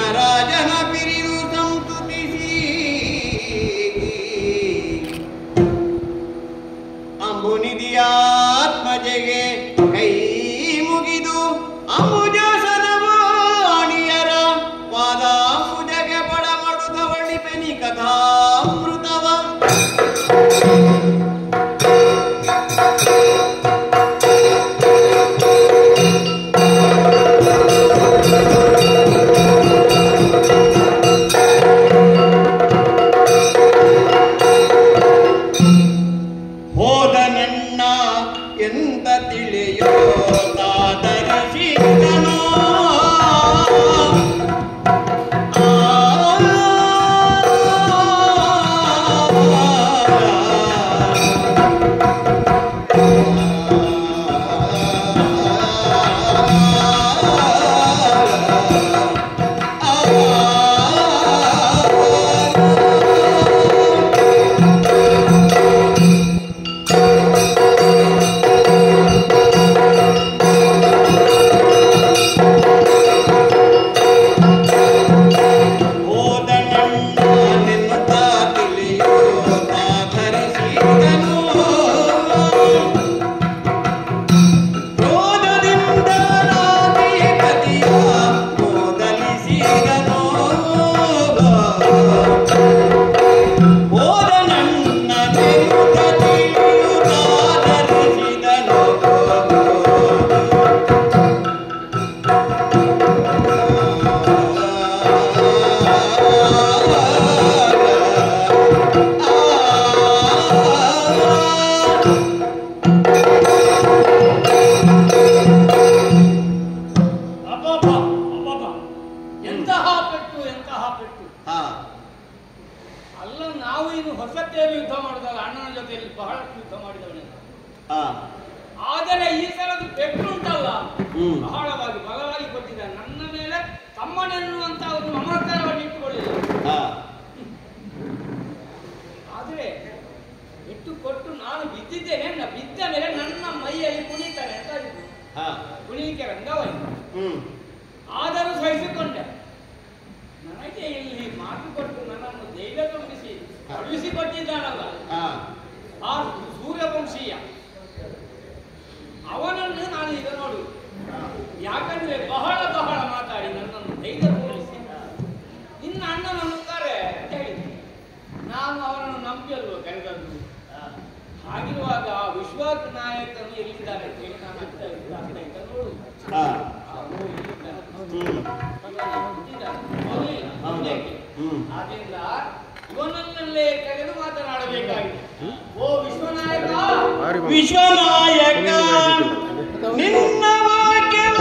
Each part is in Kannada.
ಧರ್ಮರಾಜನ ಪಿರಿದು ಸಂತುತಿಸಿ ಅಂಬುನಿಧಿಯಾತ್ಮಜೆಗೆ ಕೈ ಮುಗಿದು ಅಂಬುಜಾಸನವಾಣಿಯರ ಪಾದ ಅಂಬುಜಗೆ ಪಡಮಡುತ್ತವಳ್ಳಿ ಪೆನಿ ಕಥಾಮೃತವ ಹೋದನಣ್ಣ ಎಂತ ತಿಳಿಯೋ ತಾದರಿಸಿದನೋ ಆದರೆ ಈ ಸಲದ ಪೆಟ್ಟು ಉಂಟಲ್ಲ ಬಹಳವಾಗಿ ಬಲವಾಗಿ ಕೊಟ್ಟಿದ್ದಾರೆ. ನನ್ನ ಮೇಲೆ ತಮ್ಮನೆನ್ನುವಂತ ಒಂದು ಮಮಕಾರವನ್ನು ಇಟ್ಟುಕೊಳ್ಳಿಲ್ಲ. ಆದ್ರೆ ಇಟ್ಟು ಕೊಟ್ಟು ನಾನು ಬಿದ್ದಿದ್ದೇನೆ. ಬಿದ್ದ ಮೇಲೆ ನನ್ನ ಮೈಯಲ್ಲಿ ಕುಣಿತಾರೆ ಅಂತ ಕುಣಿಕೆ ರಂಗವಾಯಿತು. ಆದರೂ ಸಹಿಸಿಕೊಂಡೆ. ನನಗೆ ಇಲ್ಲಿ ಮಾತು ಕೊಟ್ಟು ನನ್ನನ್ನು ಧೈರ್ಯ ತುಂಬಿಸಿ ಕಳುಹಿಸಿಕೊಟ್ಟಿದ್ದಾನಲ್ಲ ಆ ಸೂರ್ಯವಂಶೀಯ, ಅವನನ್ನು ನಾನು ಈಗ ನೋಡು. ಯಾಕಂದ್ರೆ ಬಹಳ ಬಹಳ ಮಾತಾಡಿ ನನ್ನನ್ನು ಧೈರ್ಯ ತುಂಬಿಸಿ ನಿನ್ನ ಅಣ್ಣನನ್ನು ಕರೆ ಅಂತ ಹೇಳಿದ್ದೆ. ನಾನು ಅವನನ್ನು ನಂಬಿಯಲ್ವ ಕರೆದದ್ದು. ಹಾಗಿರುವಾಗ ಆ ವಿಶ್ವಾಸ ನಾಯಕನು ಎಲ್ಲಿದ್ದಾರೆ ಅಂತ ಹೇಳಿ ನಾನು ಅಂತ ನೋಡು. ಆದ್ರಿಂದ ಇವನನ್ನಲ್ಲೇ ಕರೆದು ಮಾತನಾಡಬೇಕಾಗಿದೆ. ಓ ವಿಶ್ವನಾಯಕ, ವಿಶ್ವನಾಯಕ ನಿನ್ನ ವಾಕ್ಯವ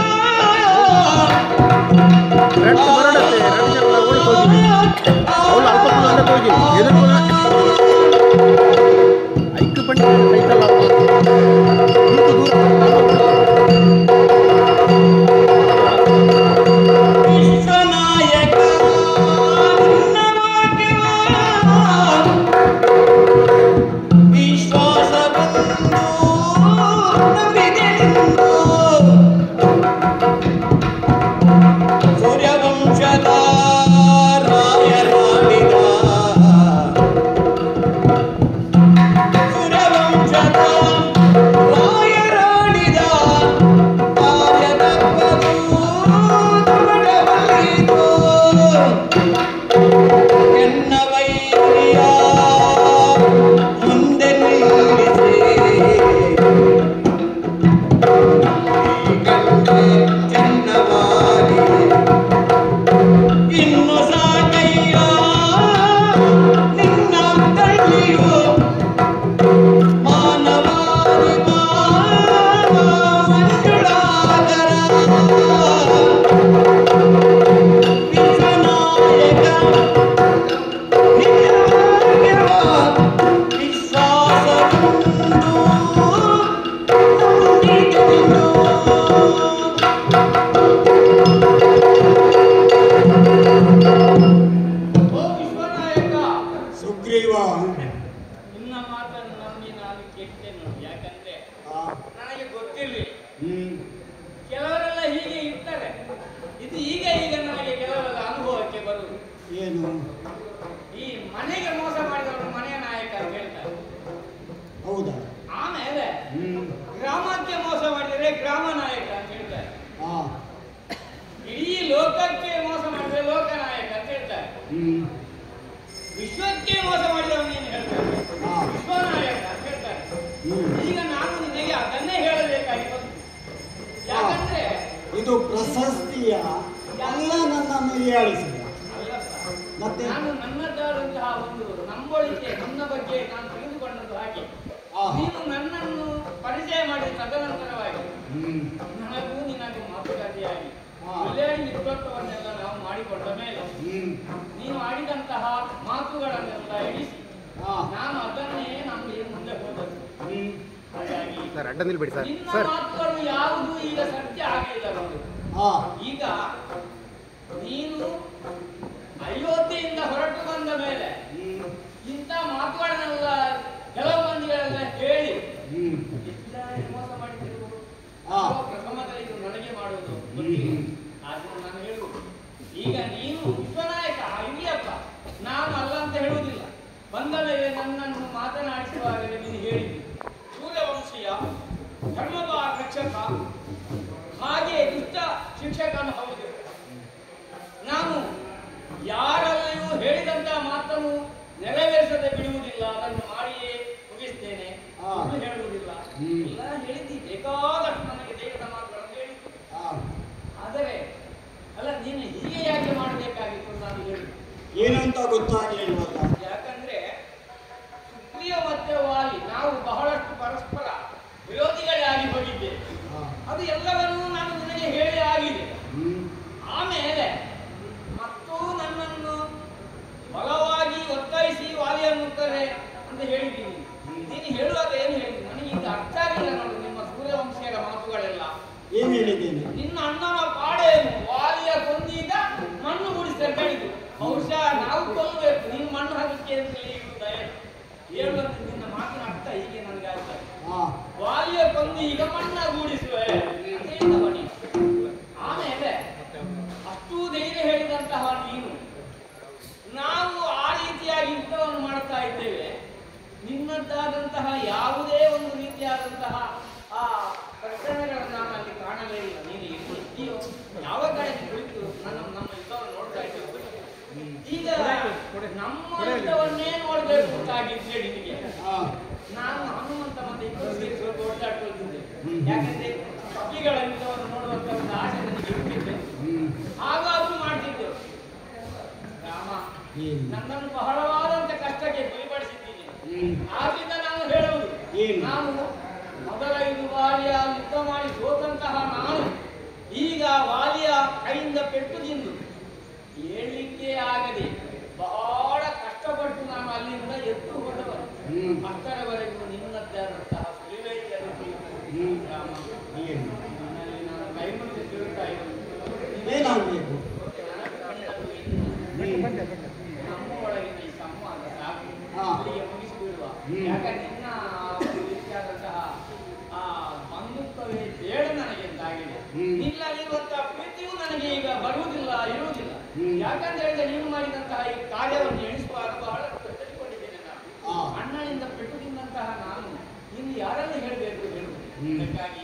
ಏನು? ಈ ಮನೆಗೆ ಮೋಸ ಮಾಡಿದವರು ಮನೆಯ ನಾಯಕ ಅಂತ ಹೇಳ್ತಾರೆ. ಹೌದಾ? ಆಮೇಲೆ ಗ್ರಾಮಕ್ಕೆ ಮೋಸ ಮಾಡಿದರೆ ಗ್ರಾಮ ನಾಯಕ ಅಂತ ಹೇಳ್ತಾರೆ. ಇಡೀ ಲೋಕಕ್ಕೆ ಮೋಸ ಮಾಡಿದರೆ ಲೋಕ ನಾಯಕ ಅಂತ ಹೇಳ್ತಾರೆ. ವಿಶ್ವಕ್ಕೆ ಮೋಸ ಮಾಡಿದವನೇನು ಹೇಳ್ತಾರೆ? ವಿಶ್ವನಾಯಕ ಅಂತ ಹೇಳ್ತಾರೆ. ಈಗ ನಾನು ನಿನಗೆ ಅದನ್ನೇ ಹೇಳಬೇಕಾಗಿ ಬಂತು. ಯಾಕಂದ್ರೆ ಇದು ಪ್ರಶಸ್ತಿಯ ಎಲ್ಲ ನನ್ನನ್ನು ಹೀಯಾಳಿಸಿದ. ಮತ್ತೆ ನಾನು ನನ್ನದಾದಂತಹ ಒಂದು ನಂಬಳಿಕೆ, ನನ್ನ ಬಗ್ಗೆ ನಾನು ತಿಳಿದುಕೊಂಡದ್ದು ಹಾಗೆ. ನೀನು ನನ್ನನ್ನು ಪರಿಚಯ ಮಾಡಿದ ತದನಂತರವಾಗಿ ನನಗೂ ನಿನಗೂ ಮಾತುಕತೆಯಾಗಿ ಒಳ್ಳೆಯ ಮಿತ್ರತ್ವವನ್ನೆಲ್ಲ ನಾವು ಮಾಡಿಕೊಂಡ ಮೇಲೆ ನೀನು ಆಡಿದಂತಹ ಮಾತುಗಳನ್ನೆಲ್ಲ ಎಣಿಸಿ ನಾನು ಅದನ್ನೇ ನಂಬಿ ಮುಂದೆ ಹೋದದ್ದು. ಹಾಗಾಗಿ ನಿನ್ನ ಮಾತುಗಳು ಯಾವುದು ಈಗ ಸತ್ಯ ಆಗಲಿಲ್ಲ ನೋಡಿ. ಈಗ ನೀನು ಅಯೋಧ್ಯೆಯಿಂದ ಹೊರಟು ಬಂದ ಮೇಲೆ ಇಂಥ ಮಾತುಗಳನ್ನೆಲ್ಲ ಕೆಲವು ಮಂದಿಗಳೆಲ್ಲ ಹೇಳಿ ಮೋಸ ಮಾಡಿದ್ರು. ಪ್ರಥಮದಲ್ಲಿ ಇದು ನನಗೆ ಮಾಡುವುದು ಆದ್ರೂ ನಾನು ಹೇಳುವುದು, ಈಗ ನೀನು ವಿಶ್ವನಾಯಕ ಇಲ್ಲಿಯಪ್ಪ, ನಾನು ಅಲ್ಲ ಅಂತ ಹೇಳುವುದಿಲ್ಲ. ಬಂದ ಮೇಲೆ ನನ್ನನ್ನು ಮಾತನಾಡಿಸುವಾಗಲೇ ನೀನು ಹೇಳಿದ್ದಿ ಸೂರ್ಯವಂಶೀಯ ಧರ್ಮದ ರಕ್ಷಕ, ಹಾಗೆ ದುಷ್ಟ ಶಿಕ್ಷಕನು ಹೌದು. ನಾನು ಯಾರಲ್ಲಿಯೂ ಹೇಳಿದಂತಹ ಮಾತನ್ನು ನೆರವೇರಿಸದೆ ಬಿಡುವುದಿಲ್ಲ, ಅದನ್ನು ಮಾಡಿಯೇ ಮುಗಿಸ್ತೇನೆ, ಹೇಳುವುದಿಲ್ಲ. ಎಲ್ಲ ಹೇಳಿದ್ದಿ, ಬೇಕಾದಷ್ಟು ನನಗೆ ದೇವರ ಮಾತುಗಳನ್ನು ಹೇಳಿದ್ದು. ಆದರೆ ಅಲ್ಲ, ನೀನು ಹೀಗೆ ಯಾಕೆ ಮಾಡಬೇಕಾಗಿತ್ತು ನಾನು ಹೇಳಿದ್ದು ಏನಂತ ಗೊತ್ತಾಗಲಿಲ್ವಲ್ಲ. ಯಾಕಂದ್ರೆ ಸುಗ್ರೀವ ಮತ್ತೆ ವಾಲಿ ನಾವು ಬಹಳಷ್ಟು ಪರಸ್ಪರ ವಿರೋಧಿಗಳೇ ಆಗಿ ಹೋಗಿದ್ದೇವೆ. ಅದು ಎಲ್ಲವನ್ನೂ ನಾನು ನಿನಗೆ ಹೇಳಿ ಆಗಿದೆ. ಆಮೇಲೆ ಮತ್ತು ನನ್ನನ್ನು ಬಲವಾಗಿ ಒತ್ತಾಯಿಸಿ ವಾಲಿಯನ್ನು ಕರೆ ಅಂತ ಹೇಳಿದ್ದೀನಿ. ನೀನು ಹೇಳುವಾಗ ಏನು ಹೇಳಿದ್ದೀನಿ ನನಗೆ ಈಗ ಅರ್ಥ ಆಗಿಲ್ಲ ನೋಡು. ನಿಮ್ಮ ಸೂರ್ಯವಂಶೀಯರ ಮಾತುಗಳೆಲ್ಲ ಏನ್ ಹೇಳಿದ್ದೇನೆ? ನಿನ್ನ ಅಣ್ಣನ ಪಾಡೇನು, ವಾಲಿಯ ಕೊಂದೀಗ ಮಣ್ಣು ಗುಡಿಸಿ ಹೇಳಿದ್ದು. ಬಹುಶಃ ನಾವು ಕೊಲ್ಲಬೇಕು, ನೀನು ಮಣ್ಣು ಹಾಕಕ್ಕೆ ಅಂತ ಹೇಳುವಂತ ನಿನ್ನ ಮಾತಿನ ಅರ್ಥ ಹೀಗೆ ನನಗೆ ಆಗ್ತದೆ. ವಾಲಿಯ ಕೊಂದು ಈಗ ಮಣ್ಣ ಗೂಡಿಸುವೆ ಅಂತ ಹೇಳಿದವ ನೀನು. ಆಮೇಲೆ ಅಷ್ಟು ಧೈರ್ಯ ಹೇಳಿದಂತಹ ನೀನು, ನಾವು ಆ ರೀತಿಯಾಗಿ ಯುದ್ಧವನ್ನು ಮಾಡ್ತಾ ಇದ್ದೇವೆ, ನಿನ್ನದ್ದಾದಂತಹ ಯಾವುದೇ ಒಂದು ರೀತಿಯಾದಂತಹ ಆ ಪ್ರಕರಣಗಳನ್ನು ನಾನು ಅಲ್ಲಿ ಕಾಣಲೇ ಇಲ್ಲ. ನೀನು ಎಲ್ಲಿಯೋ ಯಾವ ಕಡೆ ಕುಳಿತು ನಮ್ಮ ಯುದ್ಧವನ್ನು ನೋಡ್ತಾ ಇದ್ದೇವೆ. ಈಗ ನಮ್ಮ ಯುದ್ಧವನ್ನೇ ನೋಡ್ಬೇಕು ಅಂತಾಗಿದ್ರೆ ನಿನಗೆ ನಾನು ಹನುಮಂತ ಮತ್ತೆ ಇಬ್ಬರು ಸೇರಿ ಸ್ವಲ್ಪ ಓಡಾಡ್ಕೊಳ್ತಿದ್ದೆ. ಯಾಕಂದ್ರೆ ಕಪಿಗಳ ಯುದ್ಧವನ್ನು ನೋಡುವಂತ ಒಂದು ಆಸೆ ನನಗೆ ಇರುತ್ತಿದ್ದೆ. ಆಗ ಅದು ಮಾಡ್ತಿದ್ದೆವು. ರಾಮ ನನ್ನನ್ನು ಬಹಳವಾದಂತ ಕಷ್ಟಕ್ಕೆ ಗುರಿಪಡಿಸಿದ್ದೀನಿ. ಆದ್ರಿಂದ ನಾನು ಹೇಳುವುದು, ನಾನು ಮೊದಲ 5 ವಾಲಿಯ ಯುದ್ಧ ಮಾಡಿ ಸೋತಂತಹ ನಾನು ಈಗ ವಾಲಿಯ ಕೈಯಿಂದ ಪೆಟ್ಟು ತಿಂದು ಹೇಳಲಿಕ್ಕೆ ಆಗದೆ ಬಹಳ ಕಷ್ಟಪಟ್ಟು ನಾನು ಅಲ್ಲಿಂದ ಎದ್ದು ಹೊರಡಬರು. ಅಷ್ಟರವರೆಗೂ ನಿನ್ನದ್ದಾದಂತಹ ನನ್ನಲ್ಲಿ ನಾನು ಕೈ ಮುಗಿದು ತಿರುಗ್ತಾ ಏನಾಗಬೇಕು? ನಮ್ಮ ಒಳಗಿನ ಈ ಸಂವಾದ ಸಾಕು, ಮುಗಿಸಿಬಿಡುವ. ಯಾಕಂದ್ರೆ ನಿನ್ನ ಒಂದು ರೀತಿಯಾದಂತಹ ಆ ಬಂಧುತ್ವವೇ ಬೇಡ ನನಗೆ ಅಂತಾಗಿದೆ. ನಿನ್ನಲ್ಲಿರುವಂತಹ ಪ್ರೀತಿಯೂ ನನಗೆ ಈಗ ಬರುವುದಿಲ್ಲ, ಇರುವುದಿಲ್ಲ. ಯಾಕಂತ ಹೇಳಿದ್ರೆ ನೀನು ಮಾಡಿದಂತಹ ಈ ಕಾರ್ಯವನ್ನು ಎಣಿಸುವಾಗ ಬಹಳ ತೆಗೆದುಕೊಂಡಿದ್ದೇನೆ ನಾನು. ಅಣ್ಣನಿಂದ ಪೆಟ್ಟು ತಿಂದಂತಹ ನಾನು ಇನ್ನು ಯಾರನ್ನು ಹೇಳಬೇಕು ಹೇಳುವುದು. ಅದಕ್ಕಾಗಿ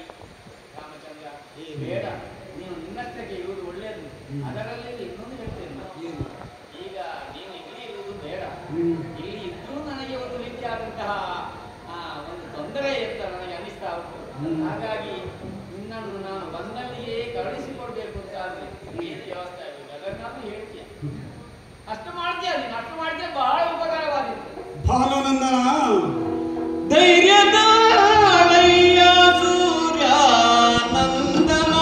ರಾಮಚಂದ್ರ ಬೇಡ, ನೀನು ನಿನ್ನಷ್ಟಕ್ಕೆ ಇರುವುದು ಒಳ್ಳೆಯದು. ಅದರಲ್ಲಿ ಇನ್ನೊಂದು ಹೇಳ್ತೇನೆ ನಾನು, ಈಗ ನೀನು ಇಲ್ಲಿ ಇರುವುದು ಬೇಡ. ಇಲ್ಲಿ ಇದ್ರೂ ನನಗೆ ಒಂದು ರೀತಿಯಾದಂತಹ ಒಂದು ತೊಂದರೆ ಅಂತ ನನಗೆ ಅನ್ನಿಸ್ತಾ ಉಂಟು. ಹಾಗಾಗಿ ನಿನ್ನನ್ನು ನಾನು ಬಂದಲ್ಲಿಯೇ ಕಳುಹಿಸಿಕೊಡ್ಬೇಕು ಅಂತ ಆದ್ರೆ ಏನು ವ್ಯವಸ್ಥೆ ಆಗಿದೆ ಅದನ್ನಾದ್ರೂ ಹೇಳ್ತೀಯ. ಅಷ್ಟು ಮಾಡ್ತೀಯ, ನೀನು ಅಷ್ಟು ಮಾಡಿದ್ರೆ ಬಹಳ ಉಪಕಾರವಾದಿತ್ತು. ಭಾನುನಂದನ ಧೈರ್ಯದ ಸೂರ್ಯ ನಂದನ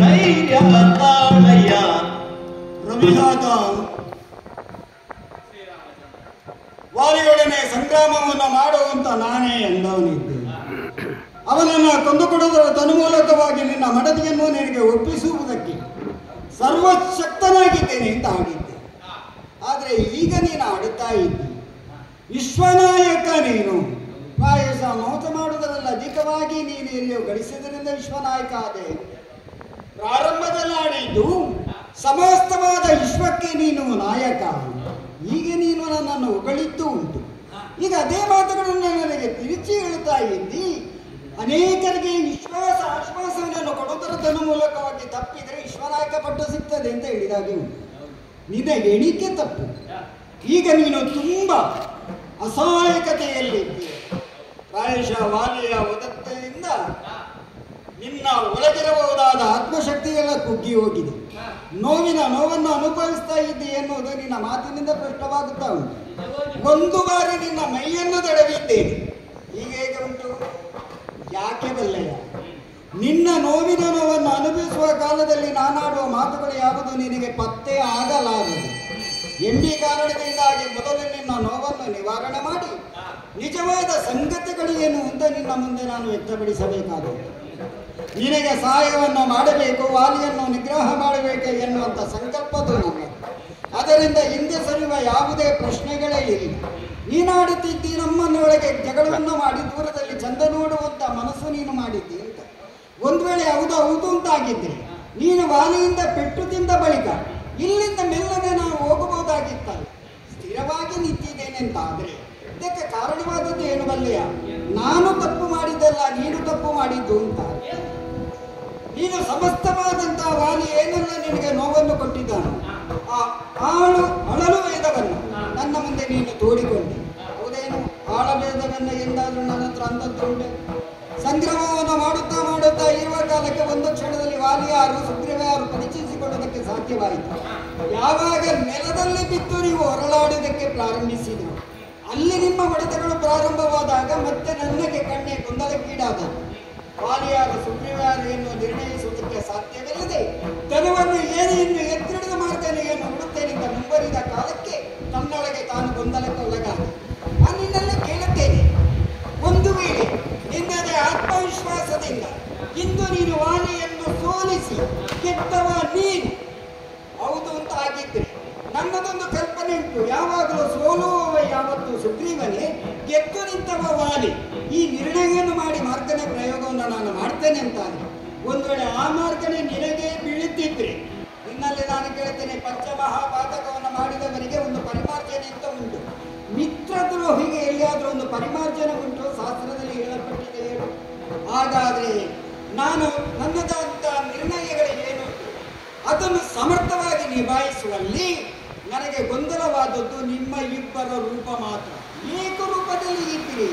ಧೈರ್ಯ ತಾಳಯ್ಯ. ರವಿನಾಥ, ವಾಲಿಯೊಡನೆ ಸಂಗ್ರಾಮವನ್ನು ಮಾಡುವಂತ ನಾನೇ ಎಂದವನಿದ್ದೆ. ಅವನನ್ನು ಕೊಂದುಕೊಡುವುದರ ತನ್ಮೂಲಕವಾಗಿ ನಿನ್ನ ಮಡದಿಯನ್ನು ನಿನಗೆ ಒಪ್ಪಿಸುವುದಕ್ಕೆ ಸರ್ವಶಕ್ತನಾಗಿದ್ದೇನೆ ಅಂತ ಆಡಿದ್ದೆ. ಆದರೆ ಈಗ ನೀನು ಆಡುತ್ತಾ ಇದ್ದಿ ವಿಶ್ವನಾಯಕ. ನೀನು ಪ್ರಾಯಶಃ ಮೋಸ ಮಾಡುವುದರಲ್ಲಿ ಅಧಿಕವಾಗಿ ನೀನು ಎಲ್ಲಿಯೋ ಗಳಿಸಿದ್ರಿಂದ ವಿಶ್ವನಾಯಕ ಆದೆ. ಪ್ರಾರಂಭದಲ್ಲಿ ಆಡಿದ್ದು ಸಮಸ್ತವಾದ ವಿಶ್ವಕ್ಕೆ ನೀನು ನಾಯಕ. ಈಗ ನೀನು ನನ್ನನ್ನು ಹೊಗಳಿದ್ದು ಉಂಟು. ಈಗ ಅದೇ ಮಾತುಗಳನ್ನು ನನಗೆ ತಿರುಚಿ ಹೇಳ್ತಾ ಇದ್ದಿ. ಅನೇಕರಿಗೆ ವಿಶ್ವಾಸ ಆಶ್ವಾಸವನ್ನು ಕೊಡುವುದರ ಮೂಲಕವಾಗಿ ತಪ್ಪಿದರೆ ವಿಶ್ವನಾಯಕ ಪಟ್ಟು ಸಿಗ್ತದೆ ಅಂತ ಹೇಳಿದಾಗೆ ಉಂಟು. ನಿನ್ನ ಎಣಿಕೆ ತಪ್ಪು. ಈಗ ನೀನು ತುಂಬ ಅಸಹಾಯಕತೆಯಲ್ಲಿದ್ದೀಯ. ಪ್ರಾಯಶಃ ವಾಲಿಯ ಉದತ್ತದಿಂದ ನಿನ್ನ ಒಳಗಿರಬಹುದಾದ ಆತ್ಮಶಕ್ತಿಯೆಲ್ಲ ಕುಗ್ಗಿ ಹೋಗಿದೆ. ನೋವನ್ನು ಅನುಭವಿಸ್ತಾ ಇದ್ದೆ ಎನ್ನುವುದು ನಿನ್ನ ಮಾತಿನಿಂದ ಸ್ಪಷ್ಟವಾಗುತ್ತಾ ಉಂಟು. ಒಂದು ಬಾರಿ ನಿನ್ನ ಮೈಯನ್ನು ತಡವಿದ್ದೇನೆ. ಈಗ ಹೇಗೆ ಉಂಟು? ಯಾಕೆ ಬಲ್ಲೆಯ? ನಿನ್ನ ನೋವನ್ನು ಅನುಭವಿಸುವ ಕಾಲದಲ್ಲಿ ನಾನಾಡುವ ಮಾತುಗಳು ಯಾವುದು ನಿನಗೆ ಪತ್ತೆ ಆಗಲಾರದು. ಎಂಬಿ ಕಾರಣದಿಂದಾಗಿ ಮೊದಲು ನಿನ್ನ ನೋವನ್ನು ನಿವಾರಣೆ ಮಾಡಿ ನಿಜವಾದ ಸಂಗತಿಗಳು ಏನು ಅಂತ ನಿನ್ನ ಮುಂದೆ ನಾನು ವ್ಯಕ್ತಪಡಿಸಬೇಕಾದದ್ದು. ನಿನಗೆ ಸಹಾಯವನ್ನು ಮಾಡಬೇಕು, ವಾಲಿಯನ್ನು ನಿಗ್ರಹ ಮಾಡಬೇಕು ಎನ್ನುವಂಥ ಸಂಕಲ್ಪದು ನನ್ನ. ಅದರಿಂದ ಹಿಂದೆ ಸರಿಯುವ ಯಾವುದೇ ಪ್ರಶ್ನೆಗಳೇ ಇಲ್ಲ. ನೀನಾಡುತ್ತಿದ್ದಿ ನಮ್ಮನ್ನೊಳಗೆ ಜಗಳವನ್ನು ಮಾಡಿ ದೂರದಲ್ಲಿ ಚಂದ ನೋಡುವಂಥ ಮನಸ್ಸು ನೀನು ಮಾಡಿದ್ದಿ ಅಂತ. ಒಂದು ವೇಳೆ ಹೌದು ಅಂತಾಗಿದ್ದರೆ ನೀನು ವಾಲಿಯಿಂದ ಪೆಟ್ಟು ತಿಂದ ಬಳಿಕ ಇಲ್ಲಿಂದ ಮೆಲ್ಲನೆ ನಾವು ಹೋಗಬಹುದಾಗಿತ್ತಲ್ಲ. ಸ್ಥಿರವಾಗಿ ನಿಂತಿದ್ದೇನೆ ಅಂತ ಆದರೆ ಇದಕ್ಕೆ ಕಾರಣವಾದದ್ದು ಏನು ಬಲ್ಲೆಯ? ನಾನು ತಪ್ಪು ಮಾಡಿದ್ದಲ್ಲ, ನೀನು ತಪ್ಪು ಮಾಡಿದ್ದು ಅಂತ. ನೀನು ಸಮಸ್ತವಾದಂತಹ ವಾಲಿ ಏನೆಲ್ಲ ನಿನಗೆ ನೋವನ್ನು ಕೊಟ್ಟಿದ್ದಾನು ಆ ಅಳಲು ವೇದವನ್ನು ನನ್ನ ಮುಂದೆ ನೀನು ತೋಡಿಕೊಂಡೆ. ಹೌದೇನು? ಆಳಭೇದವನ್ನು ಎಂದಾದ್ರೂ ನನ್ನ ಹತ್ರ ಅಂತದ್ದು ಉಂಟೆ? ಸಂಗ್ರಾಮವನ್ನು ಮಾಡುತ್ತಾ ಇರುವ ಕಾಲಕ್ಕೆ ಒಂದು ಕ್ಷಣದಲ್ಲಿ ವಾಲಿಯಾರು ಸುಗ್ರೀವಾರು ಪರಿಚಯಿಸಿಕೊಳ್ಳುವುದಕ್ಕೆ ಸಾಧ್ಯವಾಯಿತು. ಯಾವಾಗ ನೆಲದಲ್ಲಿ ಬಿದ್ದು ನೀವು ಹೊರಳಾಡುವುದಕ್ಕೆ ಪ್ರಾರಂಭಿಸಿದರು, ಅಲ್ಲಿ ನಿಮ್ಮ ಹೊಡೆತಗಳು ಪ್ರಾರಂಭವಾದಾಗ ಮತ್ತೆ ನನಗೆ ಕಣ್ಣೆ ಗೊಂದಲಕ್ಕೀಡಾದದ್ದು. ವಾಲಿಯಾರು ಸುಗ್ರೀವಾರು ಎನ್ನುವ ನಿರ್ಣಯಿಸುವುದಕ್ಕೆ ಸಾಧ್ಯವಿಲ್ಲದೆ ತನವನ್ನು ಇನ್ನು ಎತ್ತಿಡಿದ ಮಾರ್ಗನೆಯನ್ನು ಹುಡುತ್ತೇನೆಂದ ಮುಂಬರಿದ ಕಾಲಕ್ಕೆ ತನ್ನೊಳಗೆ ತಾನು ಗೊಂದಲಕ್ಕೆ ಒಳಗಾದ. ನಾನು ನಿನ್ನೆಲ್ಲ ಕೇಳುತ್ತೇನೆ, ಒಂದು ವೇಳೆ ನಿನ್ನದೇ ಆತ್ಮವಿಶ್ವಾಸದಿಂದ ಇಂದು ನೀನು ವಾಲಿಯನ್ನು ಸೋಲಿಸಿ ಗೆದ್ದವ ನೀನು ಹೌದು ಅಂತ ಆಗಿದ್ರೆ ನನ್ನದೊಂದು ಕಲ್ಪನೆ ಉಂಟು. ಯಾವಾಗಲೂ ಸೋಲುವವ ಯಾವತ್ತು ಸುಗ್ರೀವನೇ, ಗೆದ್ದು ನಿಂತವ ವಾಲಿ. ಈ ನಿರ್ಣಯವನ್ನು ಮಾಡಿ ಮಾರ್ಗನೆ ಪ್ರಯೋಗವನ್ನು ನಾನು ಮಾಡ್ತೇನೆ ಅಂತಾದ್ರೆ ಒಂದು ವೇಳೆ ಆ ಮಾರ್ಗನೆ ನಿನಗೆ ಬೀಳುತ್ತಿದ್ರೆ ನಿನ್ನಲ್ಲಿ ನಾನು ಕೇಳ್ತೇನೆ, ಪಂಚಮಹಾಪಾತಕವನ್ನು ಮಾಡಿದವರಿಗೆ ಒಂದು ಪರಿಮಾರ್ಜನೆ ಅಂತ ಉಂಟು. ಮಿತ್ರದ್ರೋಹಿಗೆ ಎಲ್ಲಿಯಾದರೂ ಒಂದು ಪರಿಮಾರ್ಜನೆ ಉಂಟು? ಶಾಸ್ತ್ರದಲ್ಲಿ ಹೇಳಲ್ಪಟ್ಟಿದೆ ಹೇಳು. ಹಾಗಾದ್ರೆ ನಾನು ನನ್ನದಂತ ನಿರ್ಣಯಗಳು ಏನು ಅದನ್ನು ಸಮರ್ಥವಾಗಿ ನಿಭಾಯಿಸುವಲ್ಲಿ ನನಗೆ ಗೊಂದಲವಾದದ್ದು ನಿಮ್ಮ ಇಬ್ಬರ ರೂಪ ಮಾತ್ರ. ಏಕರೂಪದಲ್ಲಿ ಇದ್ದೀರಿ.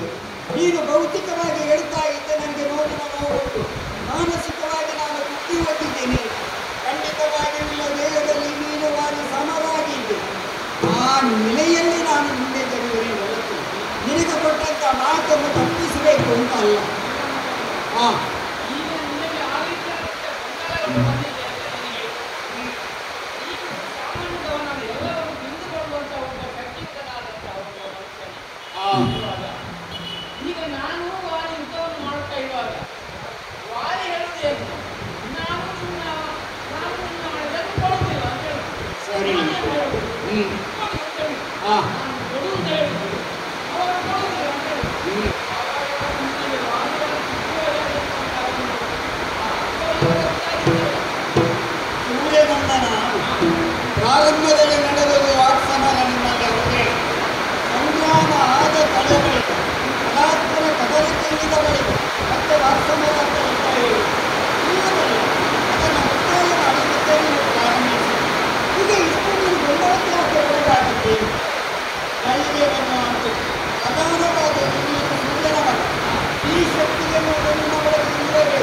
ನೀನು ಭೌತಿಕವಾಗಿ ಹೇಳ್ತಾ ಇದ್ದೆ ನನಗೆ ನೋವು, ಮಾನಸಿಕವಾಗಿ ನಾನು ಬುದ್ಧಿ ಹೊಂದಿದ್ದೇನೆ. ಖಂಡಿತವಾಗಿಯೂ ಇಲ್ಲ, ದೇಹದಲ್ಲಿ ನೀನು ವಾಲಿ ಸಮರಾಗಿದ್ದೆ. ಆ ನೆಲೆಯಲ್ಲಿ ನಾನು ಮುಂದೆ ಜರುಗುವೆ ಹೊರತು ನಿನಗೆ ಕೊಟ್ಟಂತ ಮಾತನ್ನು ತಪ್ಪಿಸಬೇಕು ಅಂತ ಅಲ್ಲ. ಈಗ ನಾನು ವಾಲಿ ಯುದ್ಧವನ್ನು ಮಾಡುತ್ತಾ ಇರುವಾಗ ವಾಲಿ ಹೇಳುವುದೇನು? ನಾನು ಕೊಡುವುದಿಲ್ಲ ಅಂತ ಹೇಳುದು. ಸೂರ್ಯನಂದನ ಪ್ರಾರಂಭದಲ್ಲಿ ನಡೆದದು ವಾಕ್ಸಮರ ನಿಮ್ಮಲ್ಲಿ ಅವರಿಗೆ ಸಂಗ್ರಾಮ ಆದ ತಲೆ ಬಳಿಕ ಕಲಾತ್ಮಕ ಕದಲಿಕೆ ಇಳಿದ ಬಳಿಕ ಮತ್ತೆ ವಾಕ್ಸಮರ ಅಂತ ಹೇಳ್ತಾ ಹೇಳಿ ಅದನ್ನು ಮುಕ್ತಾಯ ಮಾಡಿ ಮತ್ತೆ ನೀವು ಪ್ರಾರಂಭಿಸಿ. ಈಗ ಇಷ್ಟು ನೀನು ಗೊಂದಲಕ್ಕೆ ಯಾಕೆ ಒಳಗಾಗಿದ್ದೆ? ಧೈರ್ಯವನ್ನು ಅಂತು ಪ್ರಧಾನವಾದ ನೀನು ಸೂರ್ಯನ ಮಗ. ಈ ಶಕ್ತಿಯನ್ನು ನಿನ್ನ ಒಳಗೆ ಇರಬೇಕು.